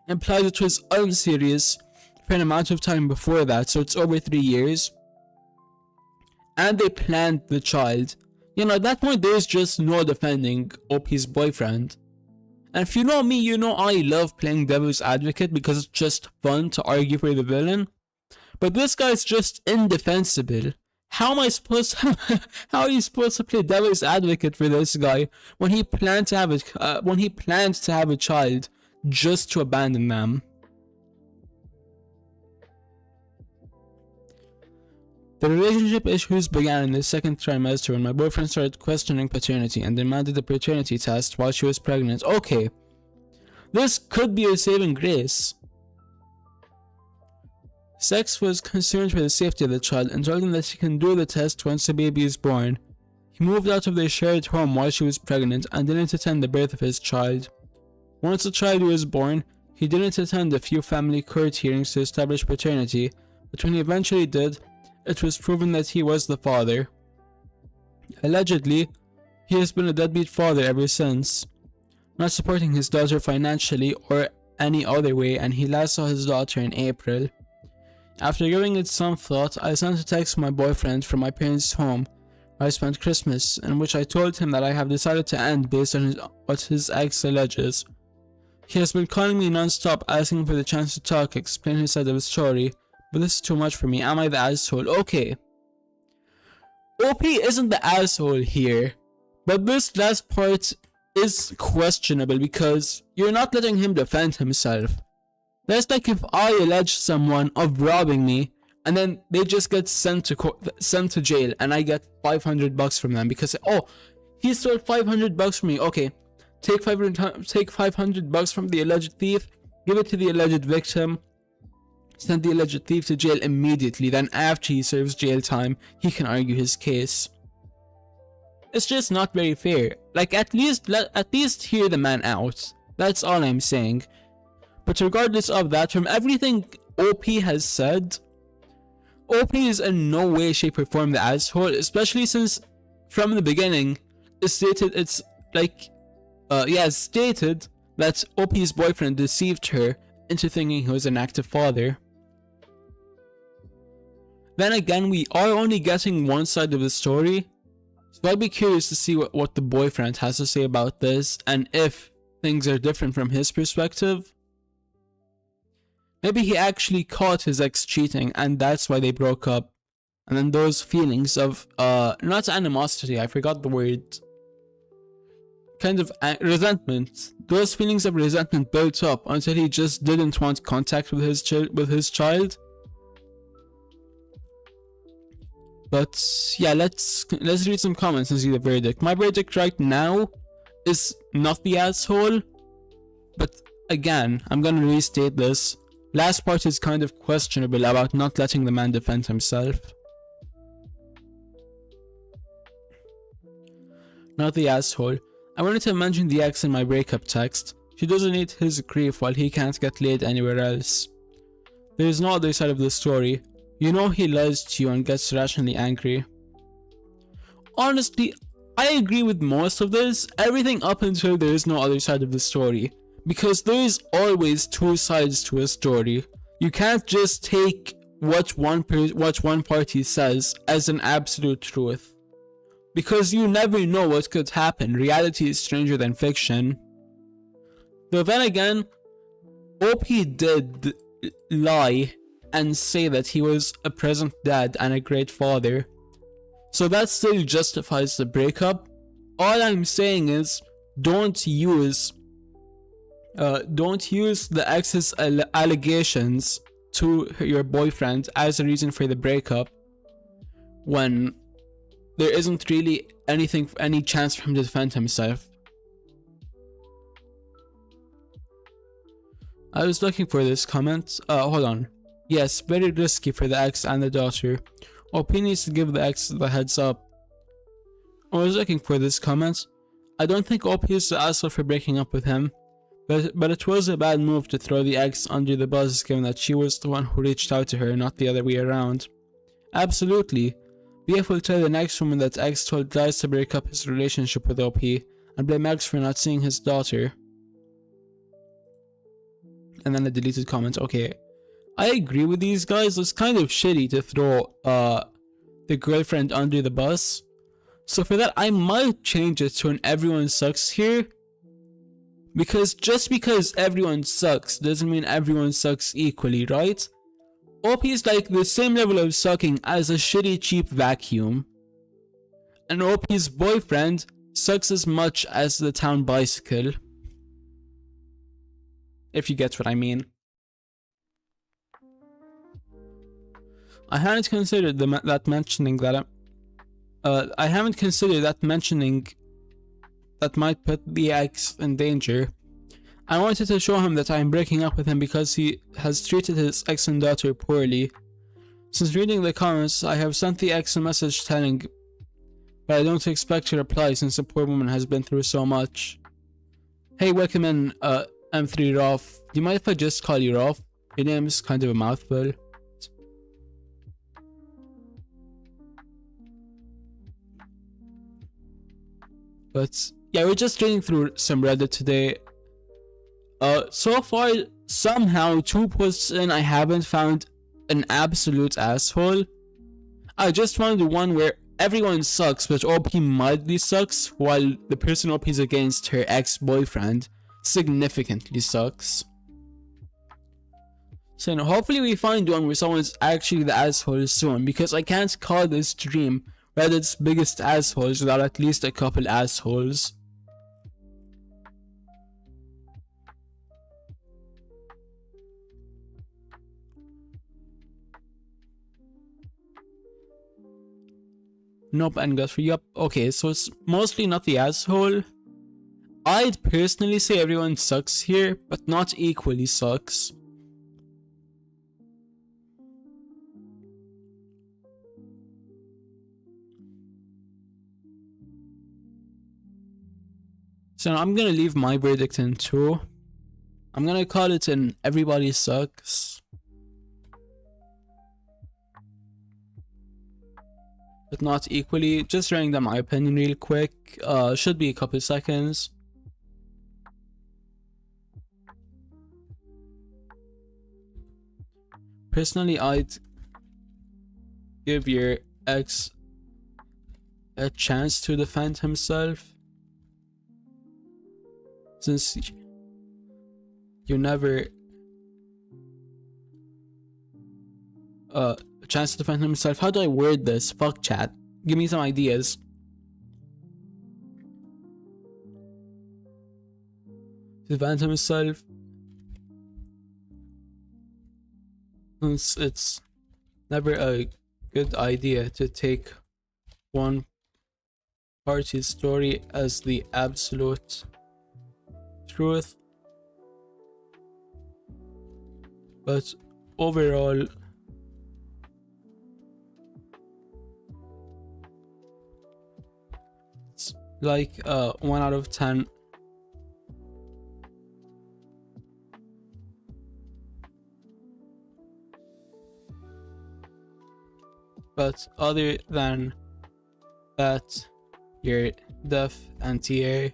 implies it was unserious for an amount of time before that, so it's over 3 years. And they planned the child. You know, at that point there's just no defending OP's boyfriend. And if you know me, you know I love playing devil's advocate because it's just fun to argue for the villain. But this guy's just indefensible. How are you supposed to play devil's advocate for this guy when he planned to have a child just to abandon them? The relationship issues began in the second trimester when my boyfriend started questioning paternity and demanded a paternity test while she was pregnant. Okay, this could be a saving grace. Sex was concerned for the safety of the child and told him that he can do the test once the baby is born. He moved out of their shared home while she was pregnant and didn't attend the birth of his child. Once the child was born, he didn't attend a few family court hearings to establish paternity, but when he eventually did, it was proven that he was the father. Allegedly, he has been a deadbeat father ever since, not supporting his daughter financially or any other way, and he last saw his daughter in April. After giving it some thought, I sent a text to my boyfriend from my parents' home where I spent Christmas, in which I told him that I have decided to end based on what his ex alleges. He has been calling me non-stop, asking for the chance to talk, explain his side of the story, but this is too much for me. Am I the asshole? Okay. OP isn't the asshole here, but this last part is questionable because you're not letting him defend himself. That's like if I allege someone of robbing me and then they just get sent to jail and I get $500 from them because, oh, he stole $500 from me. Okay, take $500 from the alleged thief, give it to the alleged victim, send the alleged thief to jail immediately. Then after he serves jail time, he can argue his case. It's just not very fair. Like, at least hear the man out. That's all I'm saying. But regardless of that, from everything OP has said, OP is in no way, shape, or form the asshole, especially since from the beginning it's stated that OP's boyfriend deceived her into thinking he was an active father. Then again, we are only getting one side of the story, so I'd be curious to see what the boyfriend has to say about this and if things are different from his perspective. Maybe he actually caught his ex cheating and that's why they broke up. And then those feelings of, not animosity, I forgot the word. Kind of resentment. Those feelings of resentment built up until he just didn't want contact with his child. But yeah, let's read some comments and see the verdict. My verdict right now is not the asshole. But again, I'm gonna restate this. Last part is kind of questionable about not letting the man defend himself. Not the asshole. I wanted to mention the ex in my breakup text. She doesn't need his grief while he can't get laid anywhere else. There is no other side of the story. You know he lies to you and gets rationally angry. Honestly, I agree with most of this, everything up until there is no other side of the story. Because there is always two sides to a story. You can't just take what one party says as an absolute truth. Because you never know what could happen. Reality is stranger than fiction. Though then again, OP did lie and say that he was a present dad and a great father. So that still justifies the breakup. All I'm saying is don't use the ex's allegations to your boyfriend as a reason for the breakup when there isn't really any chance for him to defend himself. I was looking for this comment. Hold on. Yes, very risky for the ex and the daughter. OP needs to give the ex the heads up. I was looking for this comment. I don't think OP is the asshole for breaking up with him, but it was a bad move to throw the ex under the bus given that she was the one who reached out to her, not the other way around. Absolutely. BF will tell the next woman that X told Dice to break up his relationship with OP and blame X for not seeing his daughter. And then a deleted comment. Okay, I agree with these guys. It's kind of shitty to throw the girlfriend under the bus. So for that, I might change it to an everyone sucks here. Because just because everyone sucks doesn't mean everyone sucks equally, right? OP is like the same level of sucking as a shitty cheap vacuum. And OP's boyfriend sucks as much as the town bicycle. If you get what I mean. I haven't considered that mentioning that might put the ex in danger. I wanted to show him that I am breaking up with him because he has treated his ex and daughter poorly. Since reading the comments, I have sent the ex a message telling, but I don't expect a reply since the poor woman has been through so much. Hey, welcome in, M3 Rolf. Do you mind if I just call you Rolf? Your name is kind of a mouthful. But yeah, we're just reading through some Reddit today. So far, somehow 2 posts in, I haven't found an absolute asshole. I just found the one where everyone sucks, but OP mildly sucks, while the person OP is against, her ex-boyfriend, significantly sucks. So hopefully we find one where someone's actually the asshole soon, because I can't call this stream Reddit's biggest assholes without at least a couple assholes. Nope, and Guthrie, yup. Okay, so it's mostly not the asshole. I'd personally say everyone sucks here, but not equally sucks. So I'm gonna leave my verdict in 2. I'm gonna call it an everybody sucks. But not equally. Just writing down my opinion real quick. Should be a couple seconds. Personally, I'd give your ex a chance to defend himself. Since you never a chance to defend himself. How do I word this? Fuck chat. Give me some ideas. Defend himself. Since it's never a good idea to take one party's story as the absolute truth, but overall it's like 1 out of 10. But other than that, you're def and TA.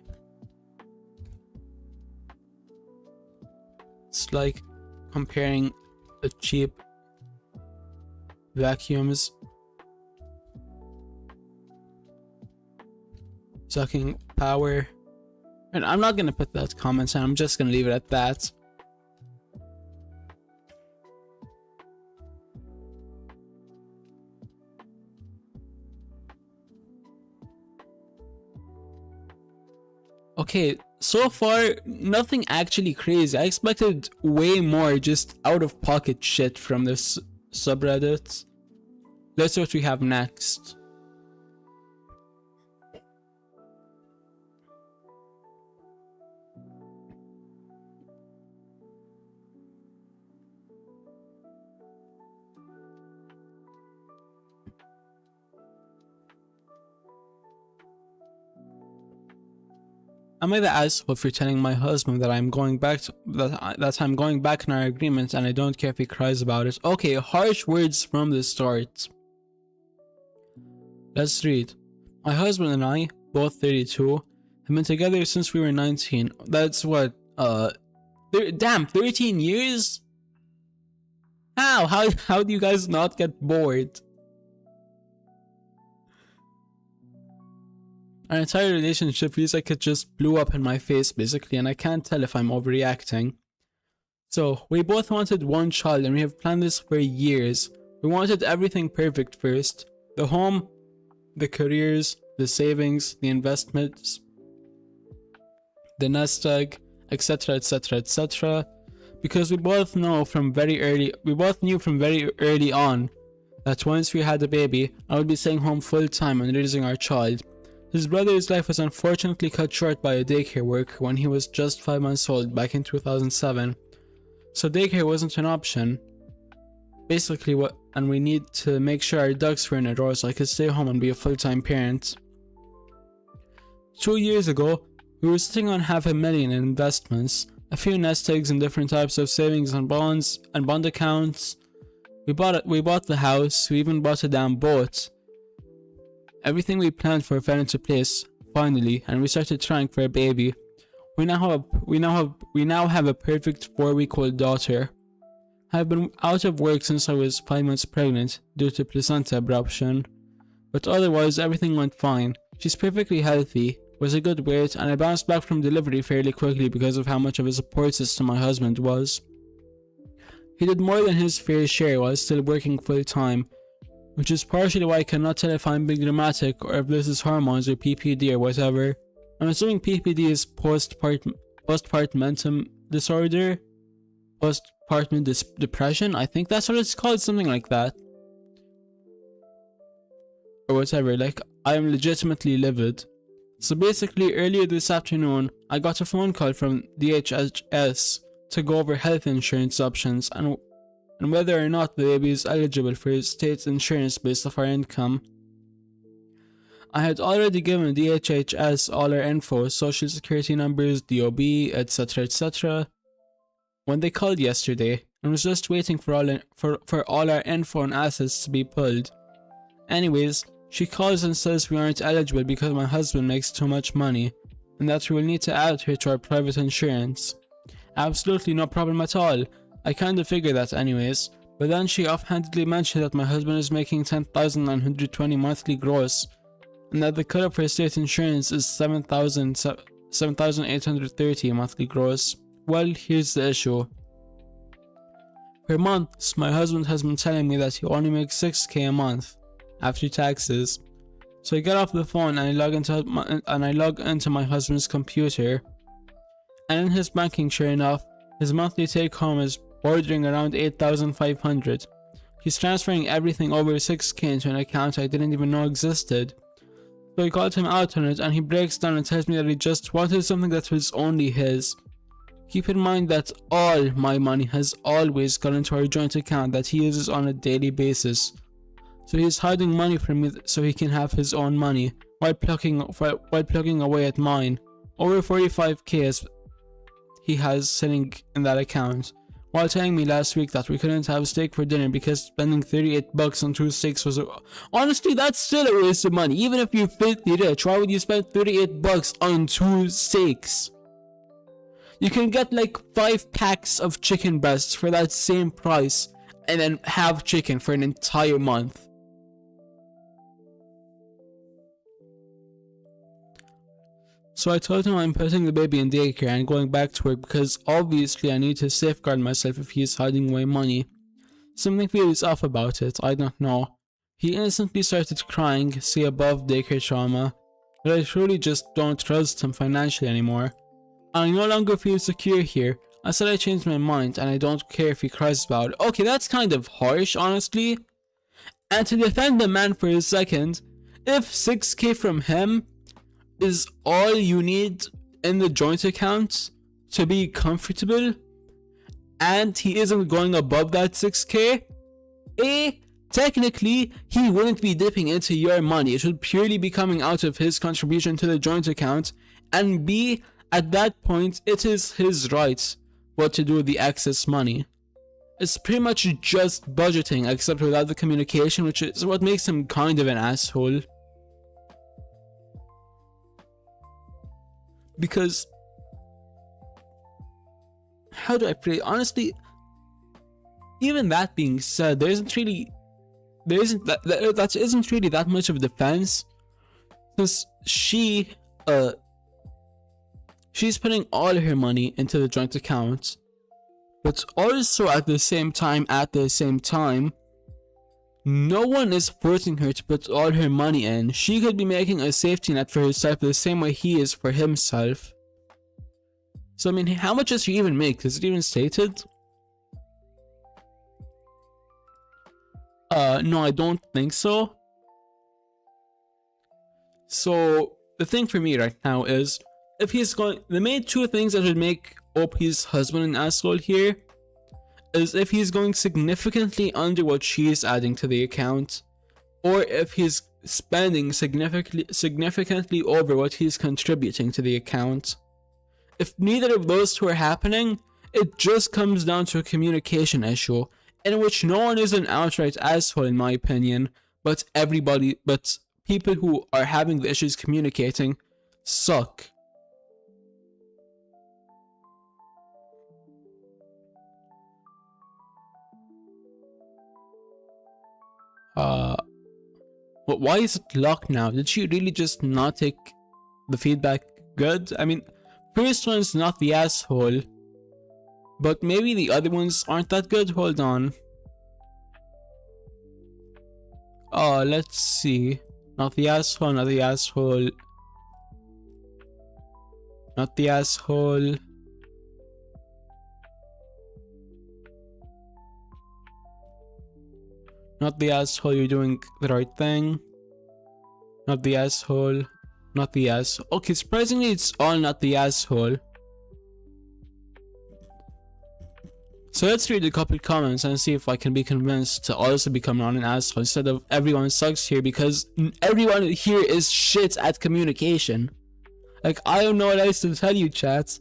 It's like comparing a cheap vacuums sucking power. And I'm not gonna put that comment, and I'm just gonna leave it at that. Okay, so far, nothing actually crazy. I expected way more just out of pocket shit from this subreddit. Let's see what we have next. Am I the asshole for telling my husband that I'm going back that I'm going back in our agreement and I don't care if he cries about it? Okay, harsh words from the start. Let's read. My husband and I, both 32, have been together since we were 19. That's what, damn, 13 years? How do you guys not get bored? Our entire relationship feels like it just blew up in my face basically, and I can't tell if I'm overreacting. So, we both wanted one child and we have planned this for years. We wanted everything perfect first. The home, the careers, the savings, the investments, the nest egg, etc, etc, etc. Because we both knew from very early on that once we had a baby, I would be staying home full time and raising our child. His brother's life was unfortunately cut short by a daycare worker when he was just 5 months old back in 2007. So daycare wasn't an option. Basically and we need to make sure our ducks were in a row so I could stay home and be a full-time parent. 2 years ago, we were sitting on $500,000 in investments, a few nest eggs and different types of savings and bonds and bond accounts. We bought the house, we even bought a damn boat. Everything we planned for fell into place, finally, and we started trying for a baby. We now have a perfect 4-week-old daughter. I've been out of work since I was 5 months pregnant due to placenta abruption, but otherwise everything went fine. She's perfectly healthy, was a good weight, and I bounced back from delivery fairly quickly because of how much of a support system my husband was. He did more than his fair share while still working full time, which is partially why I cannot tell if I'm being dramatic or if this is hormones or PPD or whatever. I'm assuming PPD is postpartum disorder? Postpartum depression? I think that's what it's called, something like that. Or whatever, like, I am legitimately livid. So basically, earlier this afternoon, I got a phone call from DHHS to go over health insurance options and whether or not the baby is eligible for state insurance based off our income. I had already given DHHS all our info, social security numbers, DOB, etc, etc, when they called yesterday, and was just waiting for all our info and assets to be pulled. Anyways, she calls and says we aren't eligible because my husband makes too much money, and that we will need to add her to our private insurance. Absolutely no problem at all. I kinda figured that anyways, but then she offhandedly mentioned that my husband is making $10,920 monthly gross, and that the cutoff for state insurance is $7,830 monthly gross. Well, here's the issue. For months, my husband has been telling me that he only makes $6,000 a month, after taxes. So I get off the phone and I log into my husband's computer, and in his banking, sure enough, his monthly take home is bordering around $8,500. He's transferring everything over $6,000 into an account I didn't even know existed. So I called him out on it and he breaks down and tells me that he just wanted something that was only his. Keep in mind that all my money has always gone into our joint account that he uses on a daily basis. So he's hiding money from me so he can have his own money while plugging away at mine. Over $45,000 he has sitting in that account, while telling me last week that we couldn't have steak for dinner because spending $38 on 2 steaks was honestly, that's still a waste of money. Even if you're filthy rich, why would you spend $38 on 2 steaks? You can get like 5 packs of chicken breasts for that same price and then have chicken for an entire month. So I told him I'm putting the baby in daycare and going back to work because obviously I need to safeguard myself if he's hiding away money. Something feels off about it, I don't know. He instantly started crying, see above daycare trauma. But I truly just don't trust him financially anymore. I no longer feel secure here. I said I changed my mind and I don't care if he cries about it. Okay, that's kind of harsh, honestly. And to defend the man for a second, if 6k from him is all you need in the joint account to be comfortable, and he isn't going above that 6k, technically he wouldn't be dipping into your money. It would purely be coming out of his contribution to the joint account, and B, at that point it is his right what to do with the excess money. It's pretty much just budgeting, except without the communication, which is what makes him kind of an asshole. Because, how do I put it? Honestly, even that being said, there isn't really that much of a defense, because she's putting all her money into the joint account, but also at the same time, no one is forcing her to put all her money in. She could be making a safety net for herself the same way he is for himself. So I mean, how much does she even make? Is it even stated? No, I don't think so. So the thing for me right now is, if he's going, the main two things that would make OP's husband an asshole here is if he's going significantly under what she's adding to the account, or if he's spending significantly over what he's contributing to the account. If neither of those two are happening, it just comes down to a communication issue, in which no one is an outright asshole in my opinion, but people who are having the issues communicating suck. But why is it locked now? Did she really just not take the feedback good? I mean, first one's not the asshole, but maybe the other ones aren't that good. Hold on. Let's see. Not the asshole, not the asshole. Not the asshole. Not the asshole, you're doing the right thing. Not the asshole. Not the asshole. Okay, surprisingly, it's all not the asshole. So let's read a couple comments and see if I can be convinced to also become not an asshole instead of everyone sucks here, because everyone here is shit at communication. Like, I don't know what else to tell you, chat.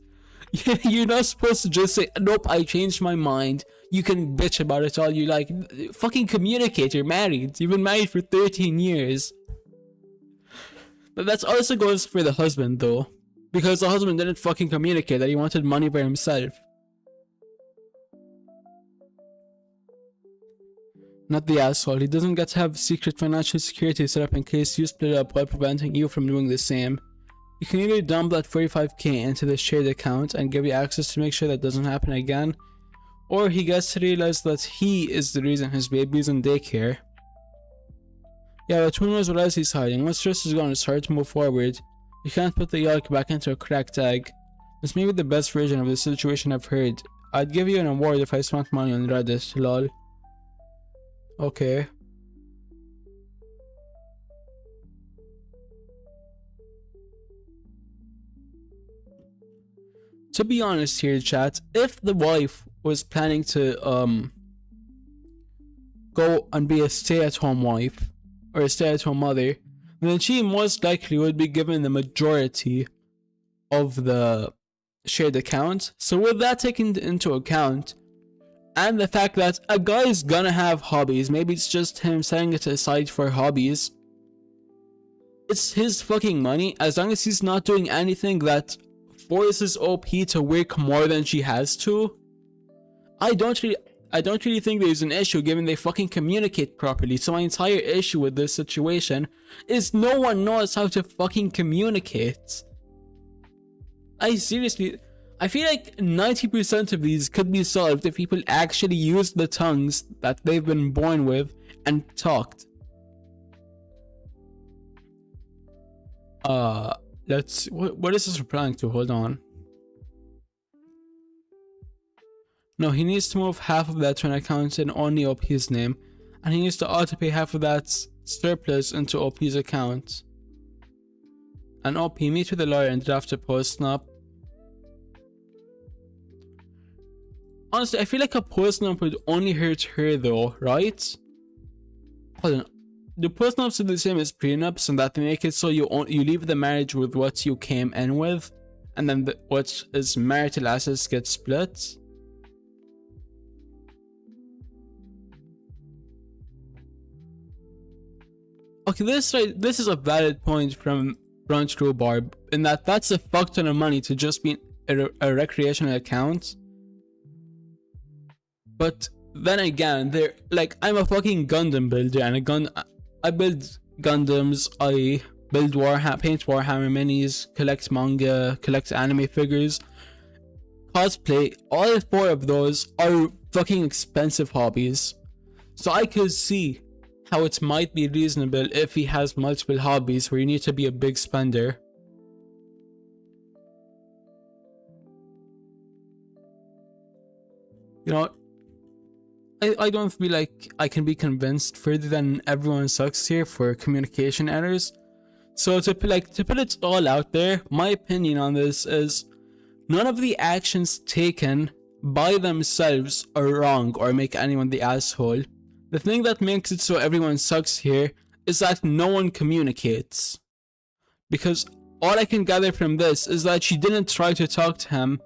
You're not supposed to just say, nope, I changed my mind. You can bitch about it all you like. Fucking communicate, you're married. You've been married for 13 years. But that also goes for the husband though. Because the husband didn't fucking communicate that he wanted money for himself. Not the asshole. He doesn't get to have secret financial security set up in case you split up while preventing you from doing the same. You can either dump that 45k into the shared account and give you access to make sure that doesn't happen again, or he gets to realize that he is the reason his baby's in daycare. Yeah, but who knows what else he's hiding. Once stress is gone, it's hard to move forward. You can't put the yolk back into a cracked egg. This may be the best version of the situation I've heard. I'd give you an award if I spent money on Reddit, lol. Okay. To be honest here, chat, if the wife was planning to go and be a stay-at-home wife or a stay-at-home mother, then she most likely would be given the majority of the shared account. So with that taken into account, and the fact that a guy is gonna have hobbies, maybe it's just him setting it aside for hobbies, it's his fucking money, as long as he's not doing anything that forces OP to work more than she has to. I don't really think there's an issue given they fucking communicate properly. So my entire issue with this situation is no one knows how to fucking communicate. I feel like 90% of these could be solved if people actually used the tongues that they've been born with and talked. Let's what is this replying to? Hold on. No, he needs to move half of that to an account in only OP's name, and he needs to auto-pay half of that surplus into OP's account. And OP, meet with the lawyer and draft a post-nup. Honestly, I feel like a post-nup would only hurt her though, right? Hold on. The post-nups are the same as prenups, and that they make it so you leave the marriage with what you came in with, and then what is marital assets get split. Okay, this is a valid point from Brunch Rhubarb, in that that's a fuck ton of money to just be a recreational account. But then again, they're like, I'm a fucking Gundam builder, and I build Gundams, I build paint Warhammer minis, collect manga, collect anime figures, cosplay. All 4 of those are fucking expensive hobbies. So I could see how it might be reasonable if he has multiple hobbies where you need to be a big spender. You know, I don't feel like I can be convinced further than everyone sucks here for communication errors. So to put it all out there, my opinion on this is none of the actions taken by themselves are wrong or make anyone the asshole. The thing that makes it so everyone sucks here is that no one communicates. Because all I can gather from this is that she didn't try to talk to him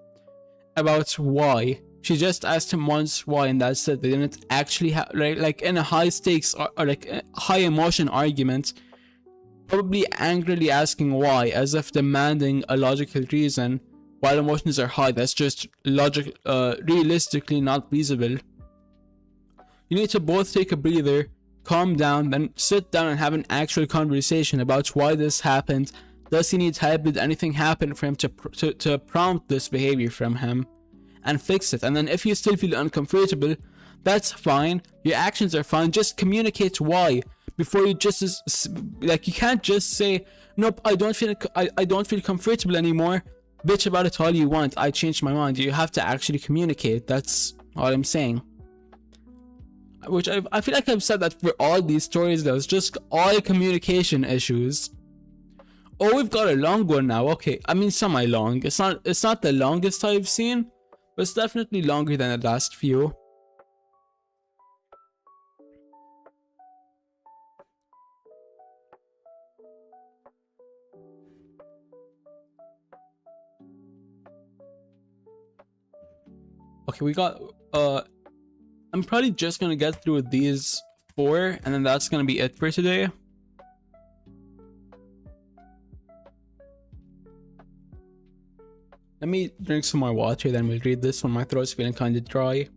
about why. She just asked him once why, and that's it. They didn't actually have, like in a high stakes or like a high emotion argument, probably angrily asking why, as if demanding a logical reason, while emotions are high. That's just realistically not feasible. You need to both take a breather, calm down, then sit down and have an actual conversation about why this happened. Does he need help? Did anything happen for him to prompt this behavior from him? And fix it. And then if you still feel uncomfortable, that's fine. Your actions are fine. Just communicate why before you you can't just say, nope, I don't feel comfortable anymore. Bitch about it all you want. I changed my mind. You have to actually communicate. That's all I'm saying. Which I feel like I've said that for all these stories though. It's just all communication issues. Oh, we've got a long one now. Okay, I mean semi-long. It's not the longest I've seen, but it's definitely longer than the last few. Okay, we got I'm probably just gonna get through these 4, and then that's gonna be it for today. Let me drink some more water, then we'll read this one. My throat's feeling kinda dry.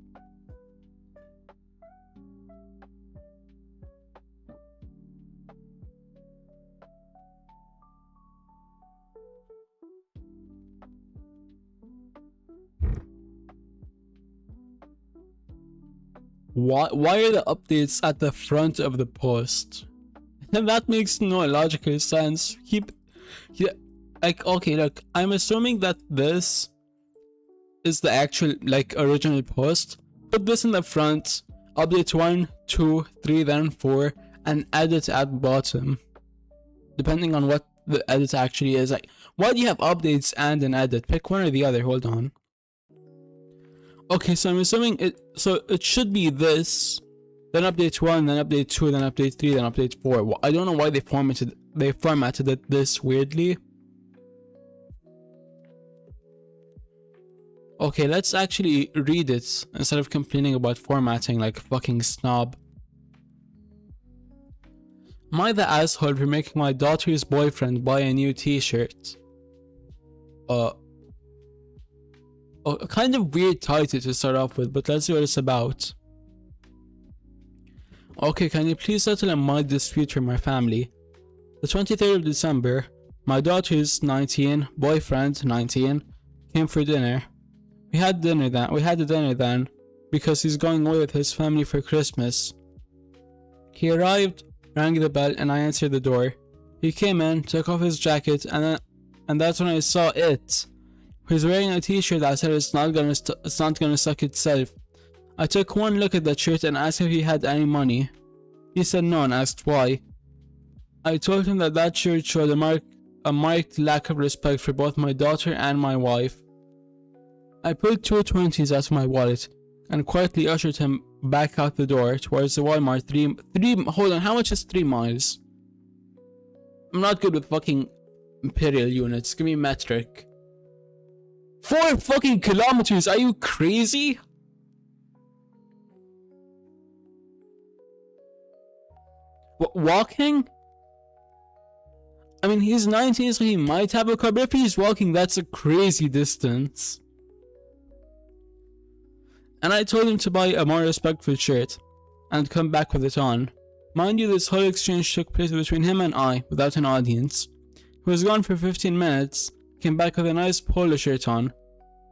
Why are the updates at the front of the post? And that makes no logical sense. Like, okay, look, I'm assuming that this is the actual, like, original post. Put this in the front, update 1, 2, 3, then 4, and edit at bottom. Depending on what the edit actually is. Like, why do you have updates and an edit? Pick one or the other, hold on. Okay, so I'm assuming it should be this, then update 1, then update 2, then update 3, then update 4. I don't know why they formatted it this weirdly. Okay, let's actually read it instead of complaining about formatting like a fucking snob. Am I the asshole for making my daughter's boyfriend buy a new t-shirt? A kind of weird title to start off with, but let's see what it's about. Okay, can you please settle a mild dispute for my family? The 23rd of December, my daughter's 19, boyfriend 19, came for dinner. We had the dinner then, because he's going away with his family for Christmas. He arrived, rang the bell, and I answered the door. He came in, took off his jacket, and that's when I saw it. He was wearing a t-shirt that said it's not gonna suck itself. I took one look at that shirt and asked if he had any money. He said no and asked why. I told him that shirt showed a marked lack of respect for both my daughter and my wife. I pulled 2 20s out of my wallet and quietly ushered him back out the door towards the Walmart. Hold on, how much is 3 miles? I'm not good with fucking imperial units, give me metric. 4 fucking kilometers, are you crazy? Walking? I mean, he's 19, so he might have a car, but if he's walking, that's a crazy distance. And I told him to buy a more respectful shirt and come back with it on. Mind you, this whole exchange took place between him and I, without an audience. He was gone for 15 minutes, came back with a nice polo shirt on.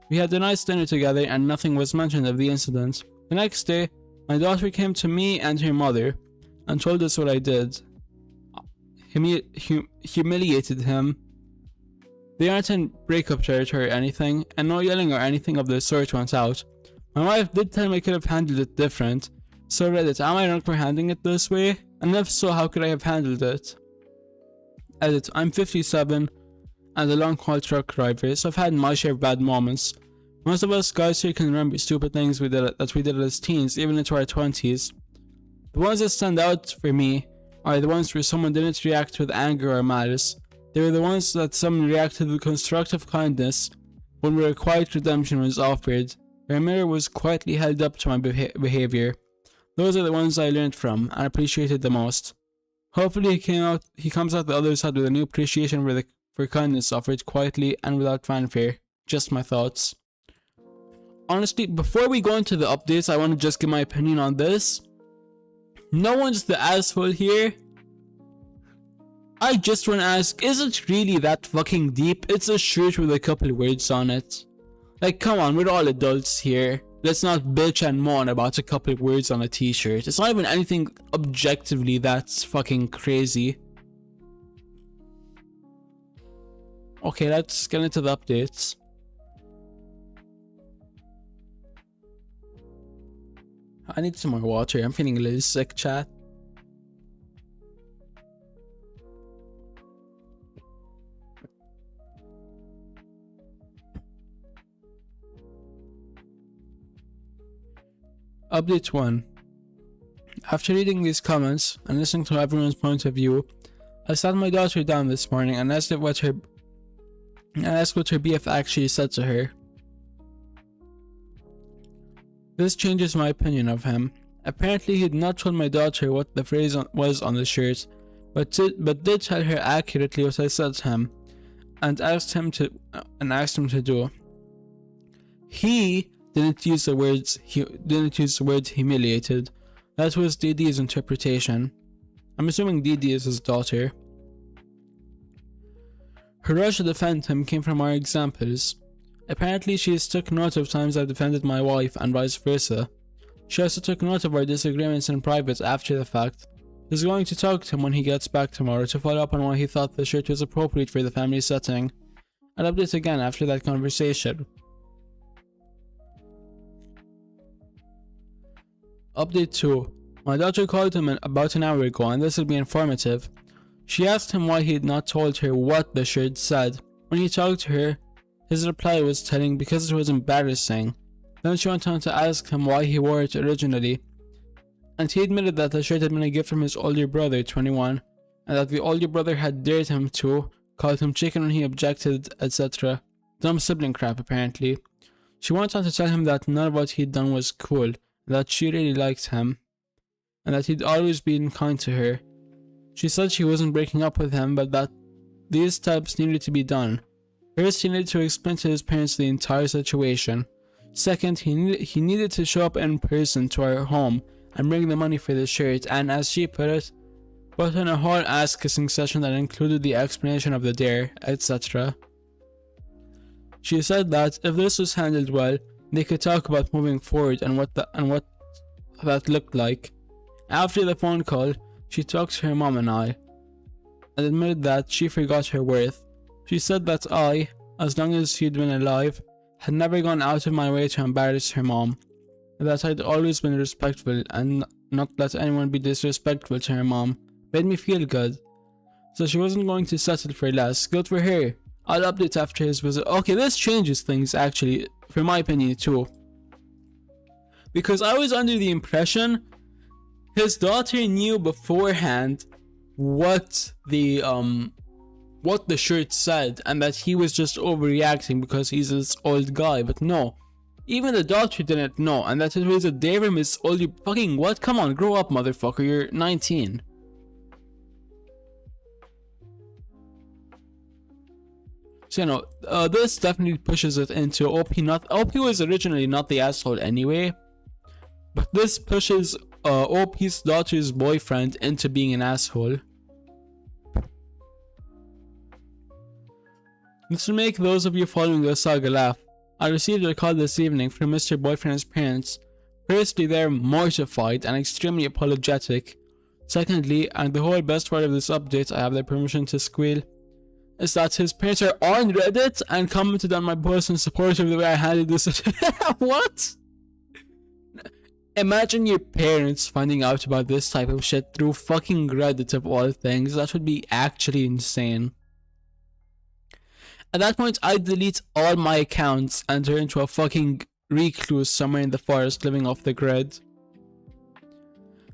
We had a nice dinner together and nothing was mentioned of the incident. The next day, my daughter came to me and her mother and told us what I did. Humiliated him. They aren't in breakup territory or anything, and no yelling or anything of the sort went out. My wife did tell me I could have handled it different, so Reddit, am I wrong for handling it this way? And if so, how could I have handled it? Edit, I'm 57 and a long haul truck driver, so I've had my share of bad moments. Most of us guys here can remember stupid things that we did as teens, even into our 20s. The ones that stand out for me are the ones where someone didn't react with anger or malice. They were the ones that someone reacted with constructive kindness when where a quiet redemption was offered, where a mirror was quietly held up to my behavior. Those are the ones I learned from and appreciated the most. Hopefully he comes out the other side with a new appreciation for kindness offered quietly and without fanfare. Just my thoughts. Honestly, before we go into the updates, I want to just give my opinion on this. No one's the asshole here. I just want to ask, is it really that fucking deep? It's a shirt with a couple words on it. Like, come on, we're all adults here. Let's not bitch and moan about a couple of words on a t-shirt. It's not even anything objectively that's fucking crazy. Okay, let's get into the updates. I need some more water. I'm feeling a little sick, chat. Update 1. After reading these comments and listening to everyone's point of view, I sat my daughter down this morning and asked what her BF actually said to her. This changes my opinion of him. Apparently he had not told my daughter what the phrase was on the shirt, but did tell her accurately what I said to him, and asked him to do. He didn't use the word humiliated. That was DD's interpretation. I'm assuming DD is his daughter. Her rush to defend him came from our examples. Apparently she has took note of times I've defended my wife and vice versa. She also took note of our disagreements in private after the fact. She's going to talk to him when he gets back tomorrow to follow up on why he thought the shirt was appropriate for the family setting. I'll update again after that conversation. Update 2. My daughter called him about an hour ago and this will be informative. She asked him why he had not told her what the shirt said. When he talked to her, his reply was telling because it was embarrassing. Then she went on to ask him why he wore it originally, and he admitted that the shirt had been a gift from his older brother, 21, and that the older brother had dared him to, called him chicken when he objected, etc. Dumb sibling crap apparently. She went on to tell him that none of what he'd done was cool, that she really liked him, and that he'd always been kind to her. She said she wasn't breaking up with him, but that these steps needed to be done. First, he needed to explain to his parents the entire situation. Second, he needed to show up in person to our home and bring the money for the shirt, and as she put it, put in a whole ass kissing session that included the explanation of the dare, etc. She said that if this was handled well, they could talk about moving forward and what that looked like. After the phone call, she talked to her mom and I. and admitted that she forgot her worth. She said that I, as long as she'd been alive, had never gone out of my way to embarrass her mom, and that I'd always been respectful and not let anyone be disrespectful to her mom. Made me feel good. So she wasn't going to settle for less. Good for her. I'll update after his visit. Okay, this changes things actually, for my opinion too. Because I was under the impression his daughter knew beforehand what the shirt said, and that he was just overreacting because he's this old guy. But no, even the daughter didn't know, and that it was a day from his old. You fucking what? Come on, grow up, motherfucker. You're 19. So you know, this definitely pushes it into OP. OP was originally not the asshole anyway, but this pushes OP's daughter's boyfriend into being an asshole. This will make those of you following the saga laugh. I received a call this evening from Mr. Boyfriend's parents. Firstly, they're mortified and extremely apologetic. Secondly, and the whole best part of this update, I have their permission to squeal, is that his parents are on Reddit and commented on my post in support of the way I handled this. What? Imagine your parents finding out about this type of shit through fucking Reddit of all things. That would be actually insane. At that point, I'd delete all my accounts and turn into a fucking recluse somewhere in the forest living off the grid.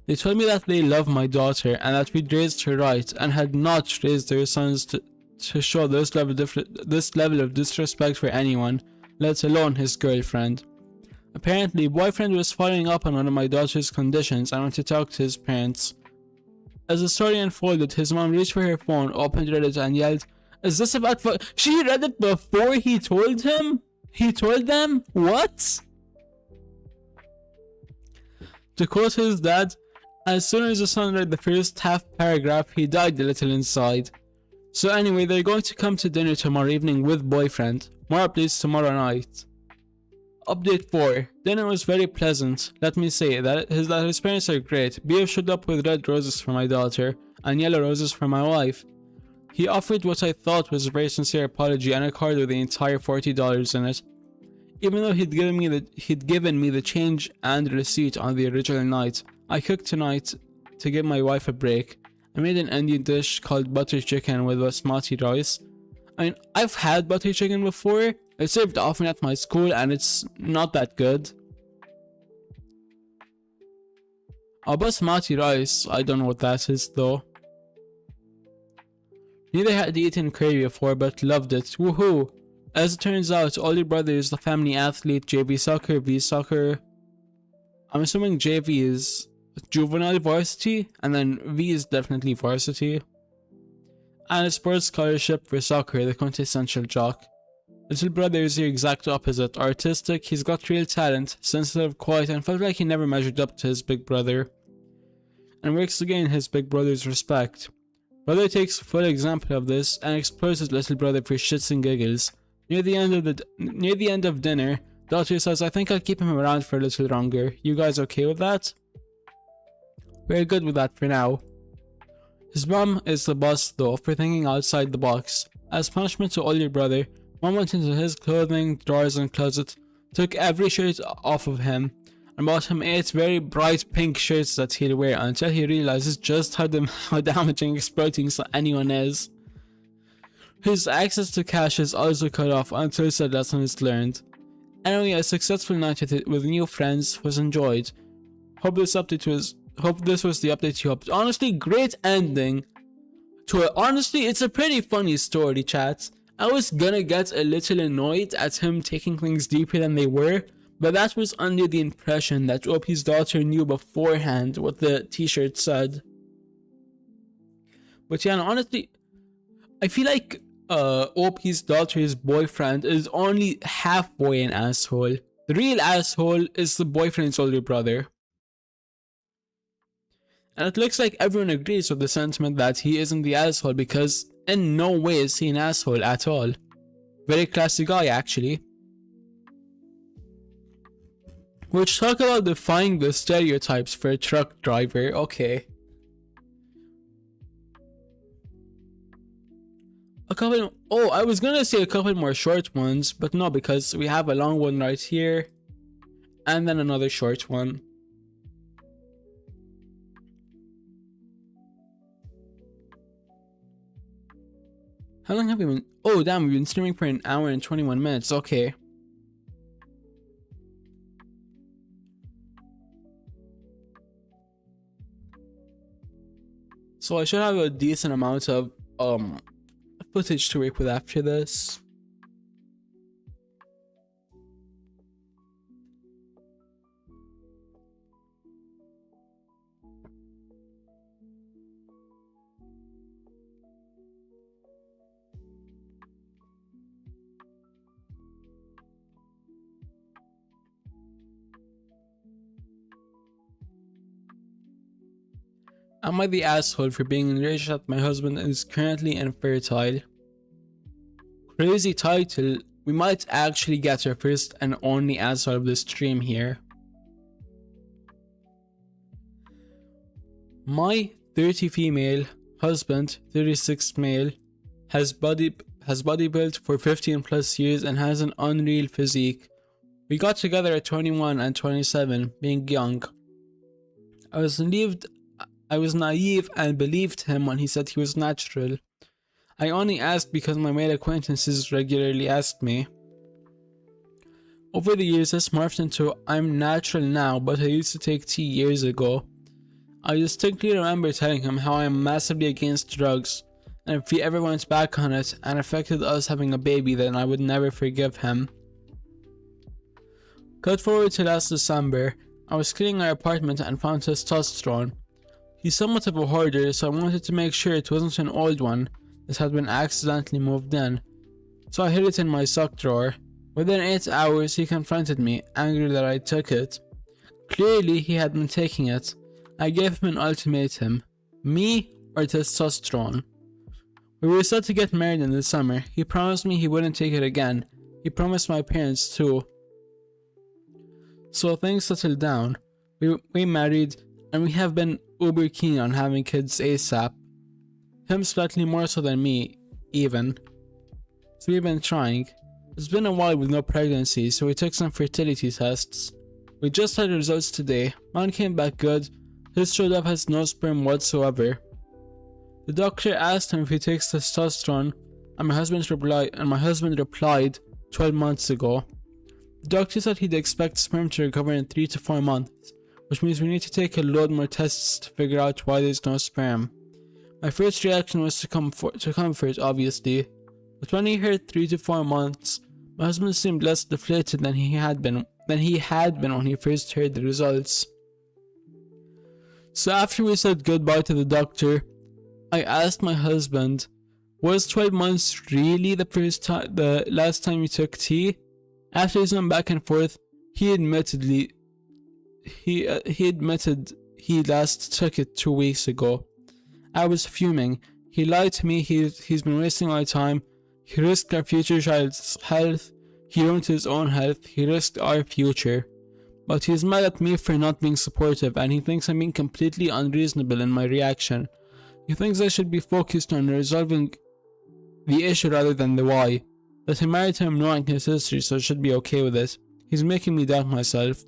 They told me that they love my daughter and that we'd raised her right and had not raised their sons to show this level of disrespect for anyone, let alone his girlfriend. Apparently, boyfriend was following up on one of my daughter's conditions and went to talk to his parents. As the story unfolded, his mom reached for her phone, opened Reddit and yelled, "Is this about She read it before he told him? He told them? What?" To quote his dad, "As soon as the son read the first half paragraph, he died a little inside." So anyway, they're going to come to dinner tomorrow evening with boyfriend. More updates tomorrow night. Update 4. Dinner was very pleasant. Let me say that his parents are great. BF showed up with red roses for my daughter and yellow roses for my wife. He offered what I thought was a very sincere apology and a card with the entire $40 in it. Even though he'd given me the change and receipt on the original night, I cooked tonight to give my wife a break. I made an Indian dish called butter chicken with basmati rice. I mean, I've had butter chicken before. It's served often at my school and it's not that good. Basmati rice, I don't know what that is though. Neither had eaten curry before but loved it. Woohoo! As it turns out, older brother is the family athlete, JV soccer, V soccer. I'm assuming JV is juvenile varsity, and then V is definitely varsity. And a sports scholarship for soccer, the quintessential jock. Little brother is the exact opposite. Artistic, he's got real talent, sensitive, quiet, and felt like he never measured up to his big brother. And works to gain his big brother's respect. Brother takes full example of this and exploits his little brother for shits and giggles. Near the end of dinner, daughter says, "I think I'll keep him around for a little longer. You guys okay with that?" We're good with that for now. His mom is the boss though for thinking outside the box. As punishment to older brother, mom went into his clothing, drawers and closet, took every shirt off of him, and bought him 8 very bright pink shirts that he'll wear until he realizes just how damaging exploiting anyone is. His access to cash is also cut off until said lesson is learned. Anyway, a successful night with new friends was enjoyed. Hope this was the update you hoped. Honestly, great ending to it. Honestly, it's a pretty funny story, chat. I was gonna get a little annoyed at him taking things deeper than they were, but that was under the impression that OP's daughter knew beforehand what the t-shirt said. But yeah, honestly, I feel like OP's daughter's boyfriend is only halfway an asshole. The real asshole is the boyfriend's older brother. And it looks like everyone agrees with the sentiment that he isn't the asshole, because in no way is he an asshole at all. Very classy guy actually. Which talk about defying the stereotypes for a truck driver. Okay. A couple. Oh, I was gonna say a couple more short ones, but no, because we have a long one right here, and then another short one. How long have we been? Oh, damn, we've been streaming for an hour and 21 minutes. Okay. So I should have a decent amount of footage to work with after this. Am I the asshole for being enraged that my husband is currently infertile? Crazy title. We might actually get our first and only answer of the stream here. My 30 female husband, 36 male, has body built for 15 plus years and has an unreal physique. We got together at 21 and 27, being young. I was naive and believed him when he said he was natural. I only asked because my male acquaintances regularly asked me. Over the years, this morphed into I'm natural now, but I used to take tea years ago. I distinctly remember telling him how I am massively against drugs, and if he ever went back on it and affected us having a baby, then I would never forgive him. Cut forward to last December. I was cleaning our apartment and found testosterone. He's somewhat of a hoarder, so I wanted to make sure it wasn't an old one that had been accidentally moved in. So I hid it in my sock drawer. Within 8 hours, he confronted me, angry that I took it. Clearly, he had been taking it. I gave him an ultimatum: me or testosterone. We were set to get married in the summer. He promised me he wouldn't take it again. He promised my parents too. So things settled down. We married, and we have been uber keen on having kids ASAP. Him slightly more so than me, even. So we've been trying. It's been a while with no pregnancy, so we took some fertility tests. We just had results today. Mine came back good. His showed up has no sperm whatsoever. The doctor asked him if he takes testosterone, and my husband replied 12 months ago. The doctor said he'd expect sperm to recover in 3 to 4 months, which means we need to take a load more tests to figure out why there's no sperm. My first reaction was to comfort, obviously, but when he heard 3 to 4 months, my husband seemed less deflated than he had been when he first heard the results. So after we said goodbye to the doctor, I asked my husband, was 12 months really the last time you took tea? After he's gone back and forth, he admitted he last took it 2 weeks ago. I was fuming. He lied to me. He's been wasting my time. He risked our future child's health. He ruined his own health. He risked our future. But he's mad at me for not being supportive, and he thinks I'm being completely unreasonable in my reaction. He thinks I should be focused on resolving the issue rather than the why. But I married him knowing his history, so I should be okay with it. He's making me doubt myself.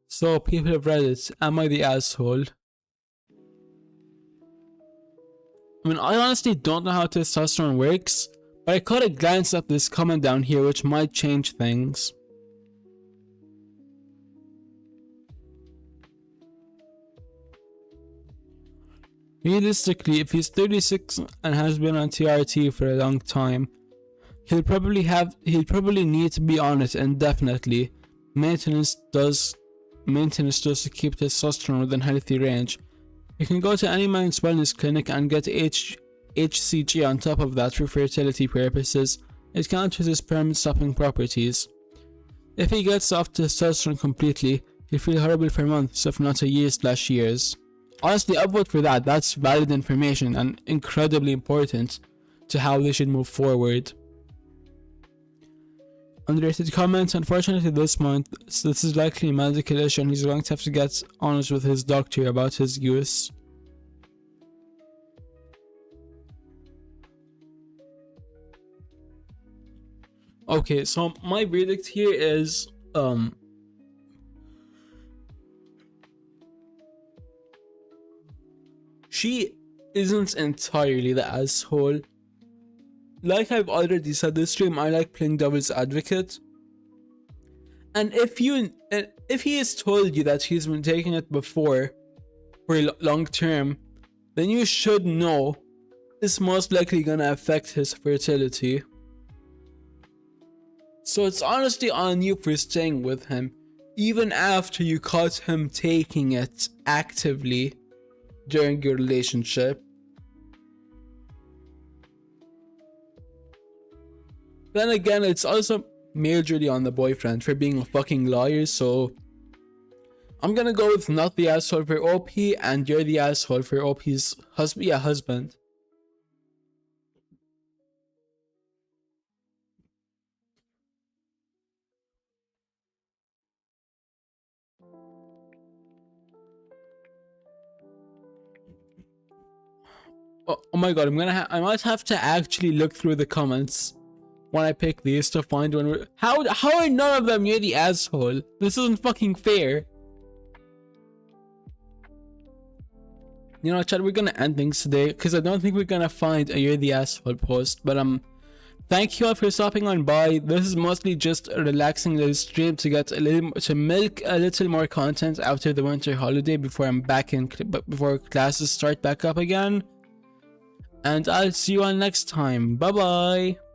So, people of Reddit, am I the asshole? I mean, I honestly don't know how testosterone works, but I caught a glance at this comment down here which might change things. Realistically, if he's 36 and has been on TRT for a long time, he'll probably need to be on it indefinitely. Maintenance does to keep testosterone within healthy range. You can go to any men's wellness clinic and get HCG on top of that for fertility purposes. It counters his sperm stopping properties. If he gets off testosterone completely, he'll feel horrible for months, if not a years. Honestly, I vote for that. That's valid information and incredibly important to how they should move forward. Underrated comments. Unfortunately this month, this is likely a medical issue and he's going to have to get honest with his doctor about his use. Okay, so my verdict here is she isn't entirely the asshole. Like I've already said this stream, I like playing devil's advocate. And if he has told you that he's been taking it before for long term, then you should know it's most likely gonna affect his fertility. So it's honestly on you for staying with him, even after you caught him taking it actively during your relationship. Then again, it's also majorly on the boyfriend for being a fucking liar, so I'm gonna go with not the asshole for OP, and you're the asshole for OP's husband. Oh my god, I might have to actually look through the comments when I pick these to find one. How are none of them you're the asshole? This isn't fucking fair. You know, chat, we're gonna end things today because I don't think we're gonna find a you're the asshole post. But thank you all for stopping on by. This is mostly just a relaxing little stream to milk a little more content after the winter holiday before I'm back in before classes start back up again. And I'll see you all next time. Bye bye.